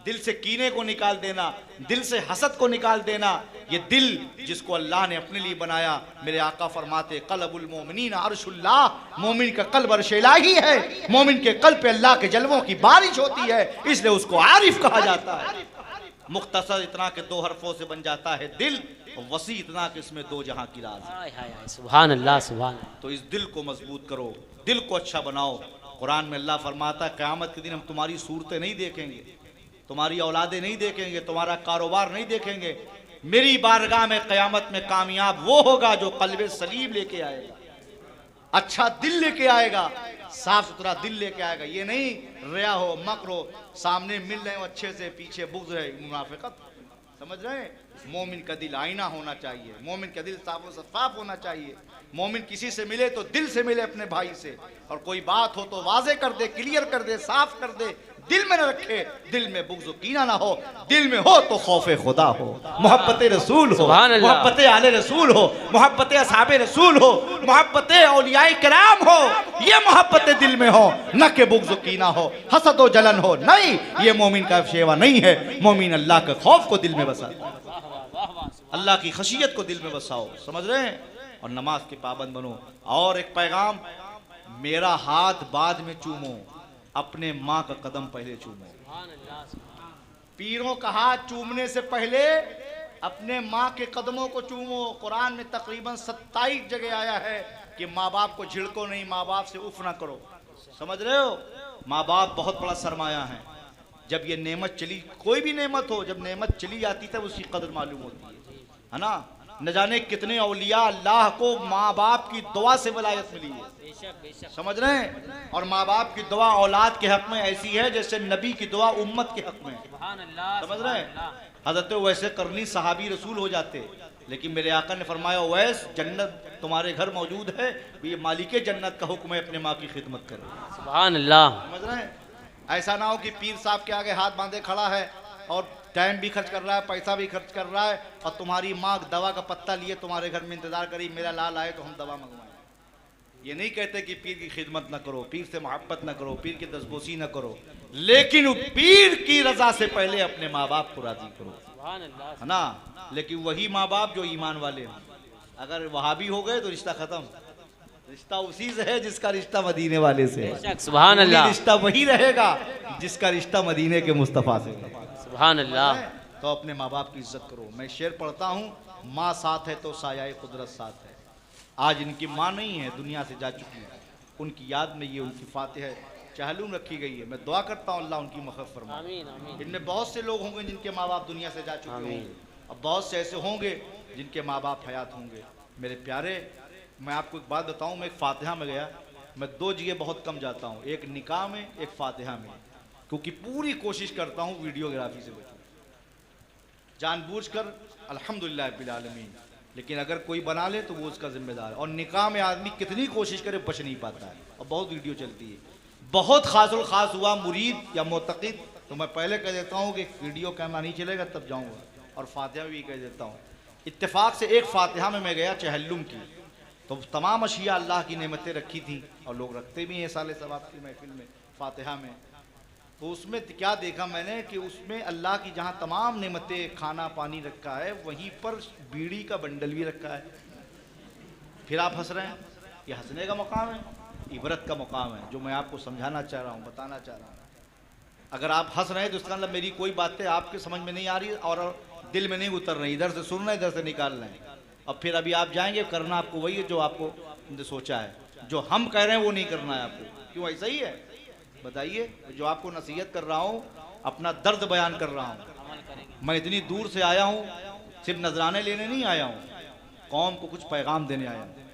दिल से कीने को निकाल देना, दिल से हसद को निकाल देना, ये दिल जिसको अल्लाह ने अपने लिए बनाया। मेरे आका फरमाते क़ल्बुल मोमिनीन अर्शुल्लाह, मोमिन का कल्ब अर्श इलाही है, मोमिन के कल्ब पे अल्लाह के जलवों की बारिश होती है, इसलिए उसको आरिफ कहा जाता है। मुख्तसर इतना के दो हरफों से बन जाता है दिल, वसी इतना कि इसमें दो जहां की राज है। सुभान अल्लाह, सुभान। तो इस दिल को मजबूत करो, दिल को अच्छा बनाओ। कुरान में अल्लाह फरमाता है क़यामत के दिन हम तुम्हारी सूरतें नहीं देखेंगे, तुम्हारी औलादें नहीं देखेंगे, तुम्हारा कारोबार नहीं देखेंगे। मेरी बारगाह में क़यामत में कामयाब वो होगा जो क़ल्ब सलीम लेके आएगा, अच्छा दिल लेके आएगा, साफ सुथरा दिल लेके आएगा। ये नहीं रिया हो, मक्र हो, सामने मिल रहे हो अच्छे से, पीछे बुग़्ज़ है, मुनाफ़िक़त। समझ रहे हैं? मोमिन का दिल आईना होना चाहिए, मोमिन का दिल साफ व शफ़ाफ होना चाहिए। मोमिन किसी से मिले तो दिल से मिले अपने भाई से, और कोई बात हो तो वाज़े कर दे, क्लियर कर दे, साफ कर दे, दिल में न रखे। दिल में बुग़्ज़ कीना ना हो, दिल में हो तो खौफ खुदा हो, मोहब्बत रसूल हो, मोहब्बत आले रसूल हो, मोहब्बत असहाबे रसूल हो, मोहब्बत औलियाए किराम हो, ये मोहब्बत दिल में हो, न के बुग़्ज़ कीना हो, हसद व जलन हो। नहीं, ये मोमिन का शेवा नहीं है। मोमिन अल्लाह के खौफ को दिल में बसा, अल्लाह की खशियत को दिल में बसाओ। समझ रहे हैं? और नमाज के पाबंद बनो। और एक पैगाम, मेरा हाथ बाद में चूमो, अपने माँ का कदम पहले चूमो। पीरों का हाथ चूमने से पहले अपने माँ के कदमों को चूमो। कुरान में तकरीबन 27 जगह आया है कि माँ बाप को झिड़को नहीं, माँ बाप से उफ ना करो। समझ रहे हो? माँ बाप बहुत बड़ा सरमाया है। जब ये नेमत चली, कोई भी नेमत हो, जब नेमत चली जाती तब उसकी कदर मालूम होती है ना? न जाने कितने औलिया अल्लाह को माँ बाप की दुआ से वलायत मिली है। समझ रहे हैं? और माँ बाप की दुआ औलाद के हक में ऐसी है जैसे नबी की दुआ उम्मत के हक में। समझ रहे हैं? हजरत वैसे करनी सहाबी रसूल हो जाते, लेकिन मेरे आका ने फरमाया वैस जन्नत तुम्हारे घर मौजूद है, ये मालिक जन्नत का हुक्म है अपने माँ की खिदमत करो। सुभान अल्लाह। समझ रहे हैं? ऐसा ना हो कि पीर साहब के आगे हाथ बांधे खड़ा है और टाइम भी खर्च कर रहा है, पैसा भी खर्च कर रहा है, और तुम्हारी माँ दवा का पत्ता लिए तुम्हारे घर में इंतजार करी मेरा लाल आए तो हम दवा मंगवाएं। ये नहीं कहते कि पीर की खिदमत न करो, पीर से मोहब्बत न करो, पीर की दसबोसी न करो, लेकिन पीर की रजा से पहले अपने माँ बाप को राजी करो, है ना? लेकिन वही माँ बाप जो ईमान वाले हैं, अगर वहाबी हो गए तो रिश्ता खत्म। रिश्ता उसी से है जिसका रिश्ता मदीने वाले से है। सुभान अल्लाह। रिश्ता वही रहेगा जिसका रिश्ता मदीने के मुस्तफा से है। सुभान अल्लाह। तो अपने माँ बाप की इज्जत करो। मैं शेर पढ़ता हूँ, माँ साथ है तो साया कुदरत साथ है। आज इनकी माँ नहीं है, दुनिया से जा चुकी है, उनकी याद में ये उनकी फातिहा चहलूम रखी गई है। मैं दुआ करता हूँ अल्लाह उनकी मग़फ़िरत फरमाए। आमीन आमीन। इनमें बहुत से लोग होंगे जिनके माँ बाप दुनिया से जा चुके होंगे, अब बहुत से ऐसे होंगे जिनके माँ बाप हयात होंगे। मेरे प्यारे, मैं आपको एक बात बताऊँ, मैं एक फातिहा में गया, मैं 2 जगह बहुत कम जाता हूँ, एक निकाह में, एक फातिहा में, क्योंकि पूरी कोशिश करता हूँ वीडियोग्राफी से बचूं जानबूझकर, अल्हम्दुलिल्लाह रब्बिल आलमीन। लेकिन अगर कोई बना ले तो वो उसका जिम्मेदार है। और निकाह में आदमी कितनी कोशिश करे बच नहीं पाता है, और बहुत वीडियो चलती है। बहुत खासुल खास हुआ मुरीद या मोतक़िद तो मैं पहले कह देता हूँ कि वीडियो कैमरा नहीं चलेगा तब जाऊँगा, और फातिहा भी कह देता हूँ। इत्तेफाक से एक फातिहा में मैं गया चहल्लुम की, तो तमाम अशिया अल्लाह की नेमतें रखी थी, और लोग रखते भी हैं साले सवाब की महफिल में फातिहा में। तो उसमें क्या देखा मैंने कि उसमें अल्लाह की जहाँ तमाम नेमतें, खाना पानी रखा है, वहीं पर बीड़ी का बंडल भी रखा है। फिर आप हंस रहे हैं, ये हंसने का मकाम है, इबरत का मकाम है, जो मैं आपको समझाना चाह रहा हूँ, बताना चाह रहा हूँ। अगर आप हंस रहे हैं तो इसका मतलब मेरी कोई बातें आपके समझ में नहीं आ रही और दिल में नहीं उतर रही, इधर से सुन रहे हैं, इधर से निकाल रहे हैं। अब फिर अभी आप जाएंगे, करना आपको वही है जो आपको सोचा है, जो हम कह रहे हैं वो नहीं करना है आपको। क्यों ऐसा ही है बताइए? जो आपको नसीहत कर रहा हूँ, अपना दर्द बयान कर रहा हूँ। मैं इतनी दूर से आया हूँ, सिर्फ नजराने लेने नहीं आया हूँ, कौम को कुछ पैगाम देने आया हूँ।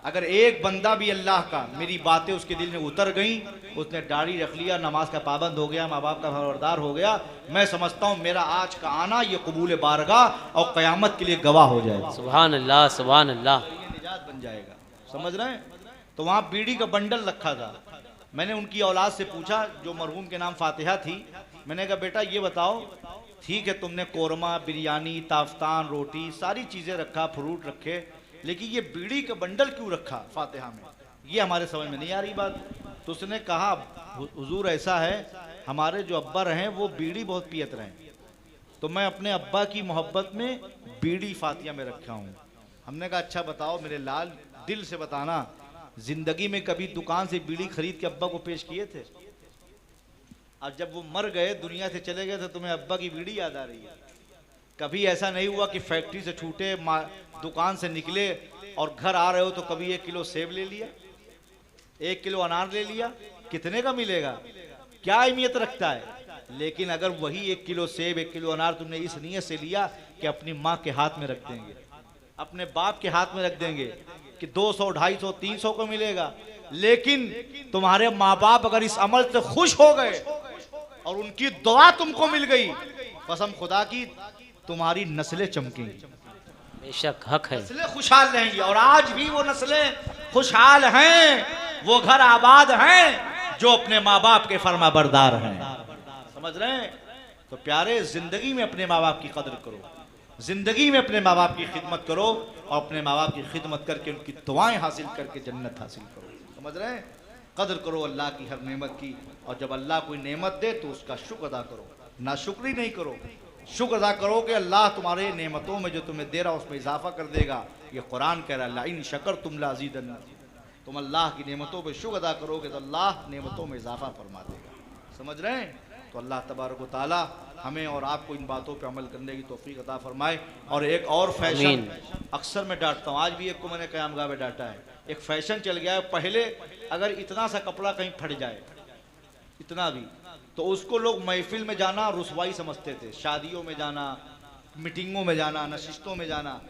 अगर एक बंदा भी अल्लाह का मेरी बातें उसके दिल में उतर गई, उसने दाढ़ी रख लिया, नमाज का पाबंद हो गया, माँ बाप का फरमाबरदार हो गया, मैं समझता हूँ मेरा आज का आना ये कबूल बारगाह और क़यामत के लिए गवाह हो जाएगा। सुभान अल्लाह सुभान अल्लाह। ये निजात बन जाएगा, समझ रहे हैं? तो वहाँ बीड़ी का बंडल रखा था। मैंने उनकी औलाद से पूछा, जो मरहूम के नाम फातिहा थी, मैंने कहा बेटा ये बताओ, ठीक है तुमने कोरमा, बिरयानी, ताफ्तान, रोटी, सारी चीज़ें रखा, फ्रूट रखे, लेकिन ये बीड़ी का बंडल क्यों रखा फातिहा में? ये हमारे समझ में नहीं आ रही बात। तो उसने कहा हुजूर ऐसा है, हमारे जो अब्बा रहे वो बीड़ी बहुत पियत रहे, तो मैं अपने अब्बा की मोहब्बत में बीड़ी फातिहा में रखा हूँ। हमने कहा अच्छा बताओ मेरे लाल, दिल से बताना, जिंदगी में कभी दुकान से बीड़ी खरीद के अब्बा को पेश किए थे? और जब वो मर गए, दुनिया से चले गए, तो तुम्हें अब्बा की बीड़ी याद आ रही है? कभी ऐसा नहीं हुआ कि फैक्ट्री से छूटे, दुकान से निकले और घर आ रहे हो तो कभी 1 किलो सेब ले लिया, 1 किलो अनार ले लिया? कितने का मिलेगा, क्या अहमियत रखता है? लेकिन अगर वही 1 किलो सेब, 1 किलो अनार तुमने इस नीयत से लिया कि अपनी माँ के हाथ में रख देंगे, अपने बाप के हाथ में रख देंगे कि 200, 250, 300 को मिलेगा, लेकिन तुम्हारे माँ बाप अगर इस अमल से खुश हो गए और उनकी दुआ तुमको मिल गई, कसम खुदा की तुम्हारी नस्लें चमकेंगी, बेशक हक है, नस्लें खुशहाल रहेंगी। और आज भी वो नस्लें खुशहाल हैं, वो घर आबाद हैं जो अपने माँ बाप के फरमा बरदार हैं। समझ रहे हैं? तो प्यारे, जिंदगी में अपने माँ बाप की कदर करो, जिंदगी में अपने माँ बाप की खिदमत करो, और अपने माँ बाप की खिदमत करके उनकी दुआएं हासिल करके जन्नत हासिल करो। समझ रहे हैं? कदर करो अल्लाह की हर नेमत की, और जब अल्लाह कोई नेमत दे तो उसका शुक्र अदा करो, ना शुक्री नहीं करो। शुक्र अदा करो कि अल्लाह तुम्हारे नेमतों में जो तुम्हें दे रहा उसमें इजाफा कर देगा। ये कुरान कह रहा है, इन शकर तुम लाज़ीदन्ना, तुम अल्लाह की नेमतों पर शुक्र अदा करोगे तो अल्लाह नेमतों में इजाफा फरमा देगा। समझ रहे हैं? तो अल्लाह तबारक व तआला हमें और आपको इन बातों पे अमल करने की तौफीक अता फरमाए। और एक और फैशन अक्सर मैं डांटता हूँ, आज भी एक को मैंने क़यामगाह में डांटा है, एक फैशन चल गया है। पहले अगर इतना सा कपड़ा कहीं फट जाए, इतना भी, तो उसको लोग महफिल में जाना रुसवाई समझते थे, शादियों में जाना, मीटिंगों में जाना, नशिस्तों में जाना।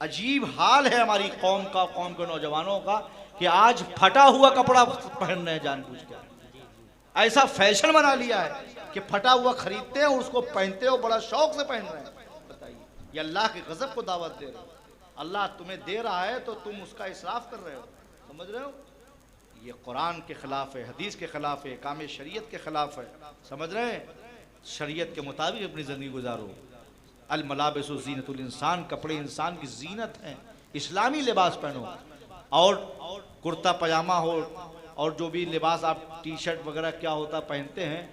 अजीब हाल है हमारी कौम का, कौम के नौजवानों का, कि आज फटा हुआ कपड़ा पहन रहे हैं जानबूझ कर। ऐसा फैशन बना लिया है कि फटा हुआ खरीदते हैं और उसको पहनते हो, बड़ा शौक से पहन रहे हैं। बताइए, ये अल्लाह के गजब को दावत दे रहे हो। अल्लाह तुम्हें दे रहा है तो तुम उसका इसराफ कर रहे हो। समझ रहे हो? ये कुरान के खिलाफ है, हदीस के खिलाफ है, काम शरीयत के खिलाफ है। समझ रहे हैं? शरीयत के मुताबिक अपनी ज़िंदगी गुजारो। अल मलाबिसु ज़ीनतुल इंसान, कपड़े इंसान की जीनत हैं, इस्लामी लिबास पहनो, और कुर्ता पजामा हो, और जो भी लिबास आप टी शर्ट वगैरह क्या होता पहनते हैं,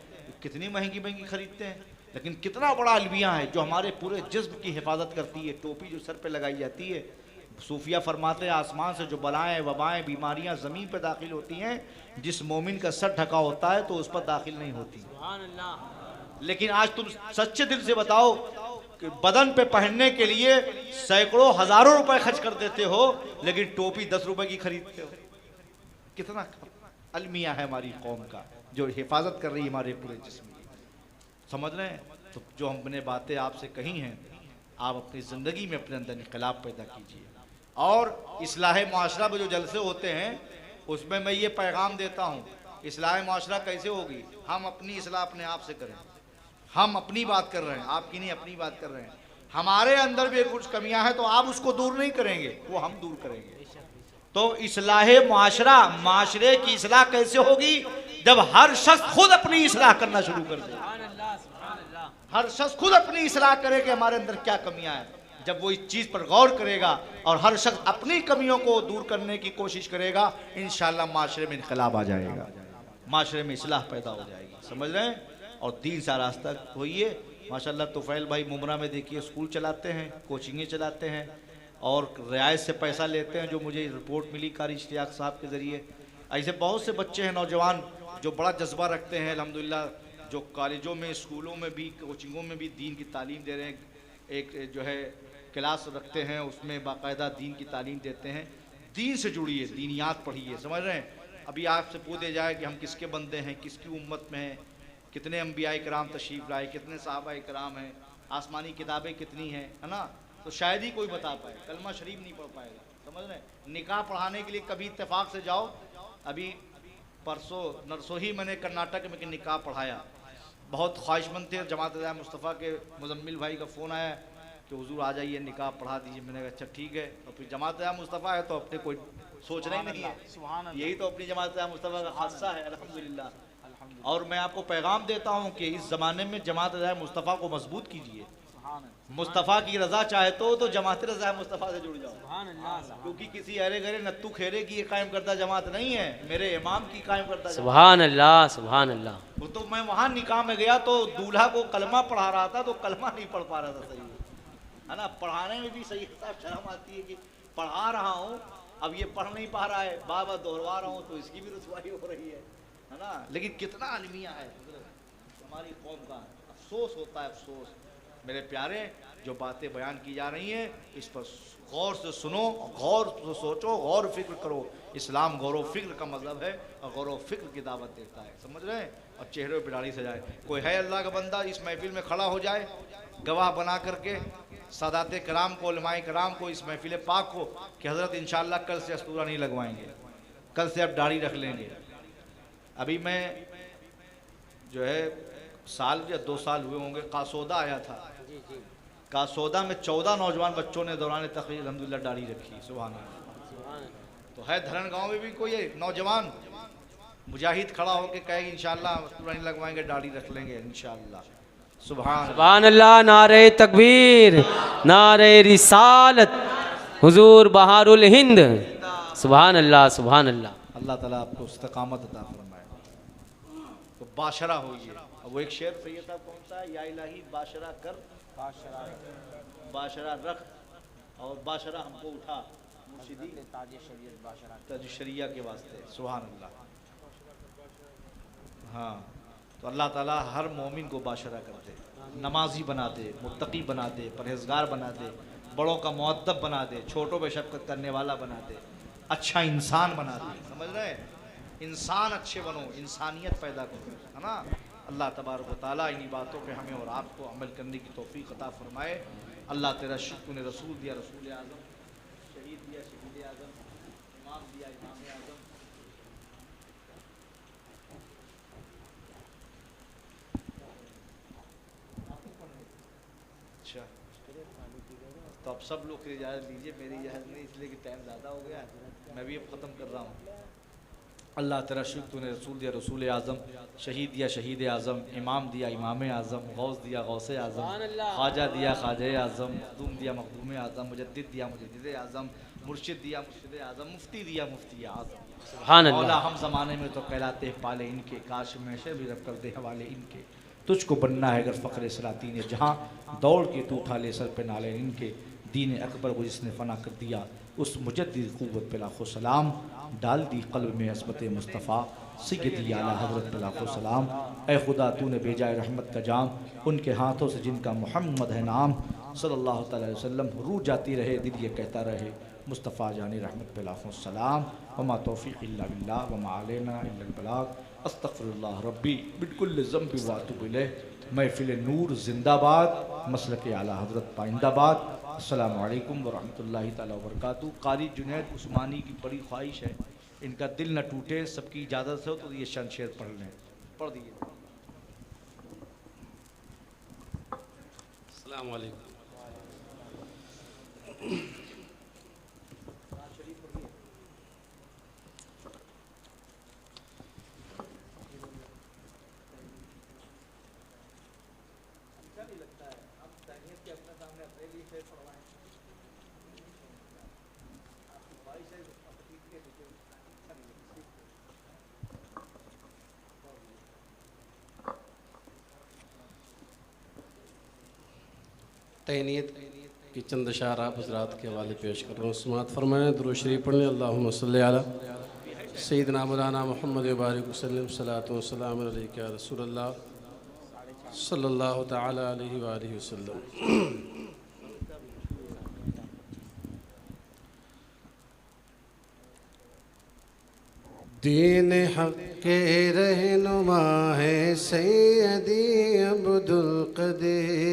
कितनी महंगी महंगी खरीदते हैं, लेकिन कितना बड़ा अलविया है जो हमारे पूरे जिस्म की हिफाजत करती है। टोपी जो सर पे लगाई जाती है, सूफिया फरमाते हैं आसमान से जो बलाएं, वबाएं, बीमारियां ज़मीन पे दाखिल होती हैं, जिस मोमिन का सर ढका होता है तो उस पर दाखिल नहीं होती। लेकिन आज तुम सच्चे दिल से बताओ कि बदन पे पहनने के लिए सैकड़ों हजारों रुपए खर्च कर देते हो, लेकिन टोपी 10 रुपए की खरीदते हो। कितना अलमिया है हमारी कौम का, जो हिफाजत कर रही है हमारे पूरे जिस्म की। समझ रहे हैं? तो जो हमने बातें आपसे कही हैं, आप अपनी ज़िंदगी में अपने अंदर इनकलाब पैदा कीजिए। और इस्लाह माशरा में जो जलसे होते हैं उसमें मैं ये पैगाम देता हूँ, इस्लाह माशरा कैसे होगी? हम अपनी इस्लाह अपने आप से करें। हम अपनी बात कर रहे हैं, आपकी नहीं, अपनी बात कर रहे हैं। हमारे अंदर भी कुछ कमियां हैं तो आप उसको दूर नहीं करेंगे, वो हम दूर करेंगे। तो इस्लाह माशरा, माशरे की इस्लाह कैसे होगी? जब हर शख्स खुद अपनी इस्लाह करना शुरू कर दे। हर शख्स खुद अपनी इस्लाह करे कि हमारे अंदर क्या कमियां हैं। जब वो इस चीज़ पर गौर करेगा और हर शख्स अपनी कमियों को दूर करने की कोशिश करेगा, इंशाअल्लाह माशरे में इनकलाब आ जाएगा, माशरे में इस्लाह पैदा हो जाएगी। समझ रहे हैं? और दीन सा रास्ता होइए। माशाल्लाह तुफ़ैल भाई मुमरा में देखिए स्कूल चलाते हैं, कोचिंगें चलाते हैं और रियायत से पैसा लेते हैं, जो मुझे रिपोर्ट मिली कारी इश्तियाक साहब के ज़रिए। ऐसे बहुत से बच्चे हैं नौजवान जो बड़ा जज्बा रखते हैं अल्हम्दुलिल्लाह, जो कॉलेजों में, स्कूलों में भी, कोचिंगों में भी दीन की तालीम दे रहे हैं। एक जो है क्लास रखते हैं, उसमें बाकायदा दीन की तालीम देते हैं। दीन से जुड़िए, दीनियात पढ़िए। समझ रहे हैं? अभी आपसे पूछे जाए कि हम किसके बंदे हैं, किसकी उम्मत में हैं, कितने अम्बिया कराम तशरीफ़ लाए, कितने सहाबा कराम हैं, आसमानी किताबें कितनी हैं, है ना, तो शायद ही कोई बता पाए। कलमा शरीफ नहीं पढ़ पाएगा। समझ रहे हैं? निकाह पढ़ाने के लिए कभी इत्तेफाक से जाओ। अभी परसों नरसों ही मैंने कर्नाटक में निकाह पढ़ाया। बहुत ख्वाहिशमंद थे। जमात मुस्तफ़ा के मुजम्मिल भाई का फ़ोन आया कि हुजूर आ जाइए, निकाह पढ़ा दीजिए। मैंने कहा अच्छा ठीक है। और फिर जमात मुस्तफ़ा है तो अपने कोई सोचना ही नहीं है, यही तो अपनी जमात मुस्तफ़ा का खासा है अल्हम्दुलिल्लाह। और मैं आपको पैगाम देता हूँ कि इस ज़माने में जमात मुस्तफ़ा को मजबूत कीजिए। मुस्तफ़ा की रज़ा चाहते हो तो जमात रज़ा मुस्तफ़ा से जुड़ जाओ, क्योंकि किसी अरे गरे नत्तू खेरे की ये कायम करता जमात नहीं है, मेरे इमाम की कायम करता। सुभान अल्लाह, सुभान अल्लाह। वो तो मैं वहाँ निकाह में गया तो दूल्हा को कलमा पढ़ा रहा था तो कलमा नहीं पढ़ पा रहा था सही, है ना। पढ़ाने में भी सही हिसाब शर्म आती है कि पढ़ा रहा हूँ, अब ये पढ़ नहीं पा रहा है, बार बार दोहरवा रहा हूँ तो इसकी भी रुसवाई हो रही है ना। लेकिन कितना अलमिया है हमारी कौम का। अफसोस होता है, अफसोस। मेरे प्यारे, जो बातें बयान की जा रही हैं इस पर गौर से सुनो, गौर से सोचो, गौर फिक्र करो। इस्लाम गौर व फिक्र का मज़हब है और गौर व फिक्र की दावत देता है। समझ रहे हैं? और चेहरे पर दाढ़ी सजाए। कोई है अल्लाह का बंदा इस महफिल में खड़ा हो जाए, गवाह बना करके सादात कराम को, उलमाए कराम को, इस महफिल पाक को कि हज़रत इंशाअल्लाह कल से अस्तूरा नहीं लगवाएंगे, कल से अब दाढ़ी रख लेंगे। अभी मैं जो है साल या 2 साल हुए होंगे, कासौदा आया था। कासौदा में 14 नौजवान बच्चों ने दौरान तकरीर अल्हम्दुलिल्लाह दाढ़ी रखी। सुभान अल्लाह। तो है धरन गांव में भी कोई नौजवान मुजाहिद खड़ा होकर कहेगा इंशाअल्लाह अस्तूरा नहीं लगवाएंगे, दाढ़ी रख लेंगे इंशाअल्लाह। सुभान अल्लाह। नारे तकबीर, नारे रिसालत, हुजूर बहारुल हिंद। सुभान अल्लाह, सुभान अल्लाह। अल्लाह ताला आपको इस्तिकामत अता फरमाए। तो बाशरा होइए। वो एक शेर सैयद साहब कौन सा है? या इलाही बाशरा कर, बाशरा रख और बाशरा हमको उठा, मुर्शिदी ताज शरिया के वास्ते। सुभान अल्लाह। हाँ, तो अल्लाह ताला हर मोमिन को बाशरा कर दे, नमाजी बना दे, मुत्तकी बना दे, परहेजगार बना दे, बड़ों का मुअद्दब बना दे, छोटों पे शफ़क़त करने वाला बना दे, अच्छा इंसान बना दे। समझ रहे हैं? इंसान अच्छे बनो, इंसानियत पैदा करो, है ना। अल्लाह तबारक व तआला इन्हीं बातों पे हमें और आपको अमल करने की तौफीक अता फरमाए। अल्लाह तेरा शुक्र, तूने रसूल दिया, रसूल आज़म, शहीद दिया, शहीद आज़म, इमाम दिया, इमाम आज़म। अच्छा, तो अब सब लोग की इजाज़त लीजिए, मेरी इजाज़त नहीं, इसलिए कि टाइम ज़्यादा हो गया, मैं भी अब ख़त्म कर रहा हूँ। अल्लाह तेरा शुक्र, तूने रसूल दिया, रसूल आज़म, शहीद दिया, शहीद आज़म, इमाम दिया, इमाम आज़म, गौस दिया, गौस आज़म, ख्वाजा दिया, ख्वाजा आज़म, मखदूम दिया, मखदूम आज़म, मुजद्दिद दिया, मुजद्दिद आज़म, मुर्शिद दिया, मुर्शिद आज़म, मुफ्ती दिया, मुफ्ती आज़म। सुभान अल्लाह। हम ज़माने में तो कहलाते पाले इनके, काश में से भी रब कर दे हवाले इनके। तुझको बनना है अगर फ़ख्र सलातीन जहाँ, दौड़ के तू उठा ले सर पे नाले इनके। दीन अकबर को जिसने फ़ना कर दिया, उस मुजद्दिद क़ुव्वत पे लाखों सलाम, डाल दी क़ल्ब में अज़मत मुस्तफ़ा सय्यदी आला हज़रत पे लाखों सलाम। ए खुदा तूने भेजा है रहमत का जाम, उनके हाथों से जिनका मोहम्मद है नाम, सल्लल्लाहु तआला अलैहि वसल्लम। रूह जाती रहे दिल ये कहता रहे मुस्तफ़ा जाने रहमत पे लाखों सलाम। वमा तौफ़ीक़ इल्ला बिल्लाह वमा अलैना इल्लल बलाग। अस्तग़फ़िरुल्लाह रब्बी मिन कुल्लि ज़ंबि व अतूबु इलैह। महफ़िल नूर जिंदाबाद, मसलक आला हज़रत पाइंदाबाद। अस्सलामु अलैकुम व रहमतुल्लाहि तआला व बरकातुहू। क़ारी जुनैद उस्मानी की बड़ी ख्वाहिश है, इनका दिल न टूटे, सबकी इजाज़त से हो तो ये शमशेर पढ़ लें। पढ़ दिए। अस्सलामु अलैकुम। तहनीत की चंद अशारा हज़रात के हवाले पेश कर रहा हूँ। समात फरमाएँ, दुरूद शरीफ पढ़ें। अल्लाहुम्मा सल्लि अला सय्यिदना मौलाना मुहम्मद व बारिक वसल्लम। सलातो व सलाम अलैका या रसूलल्लाह सल्लल्लाहु तआला अलैहि व आलिहि वसल्लम। दीन हक़ के रहनुमा है सैयदी अब्दुल क़दीर।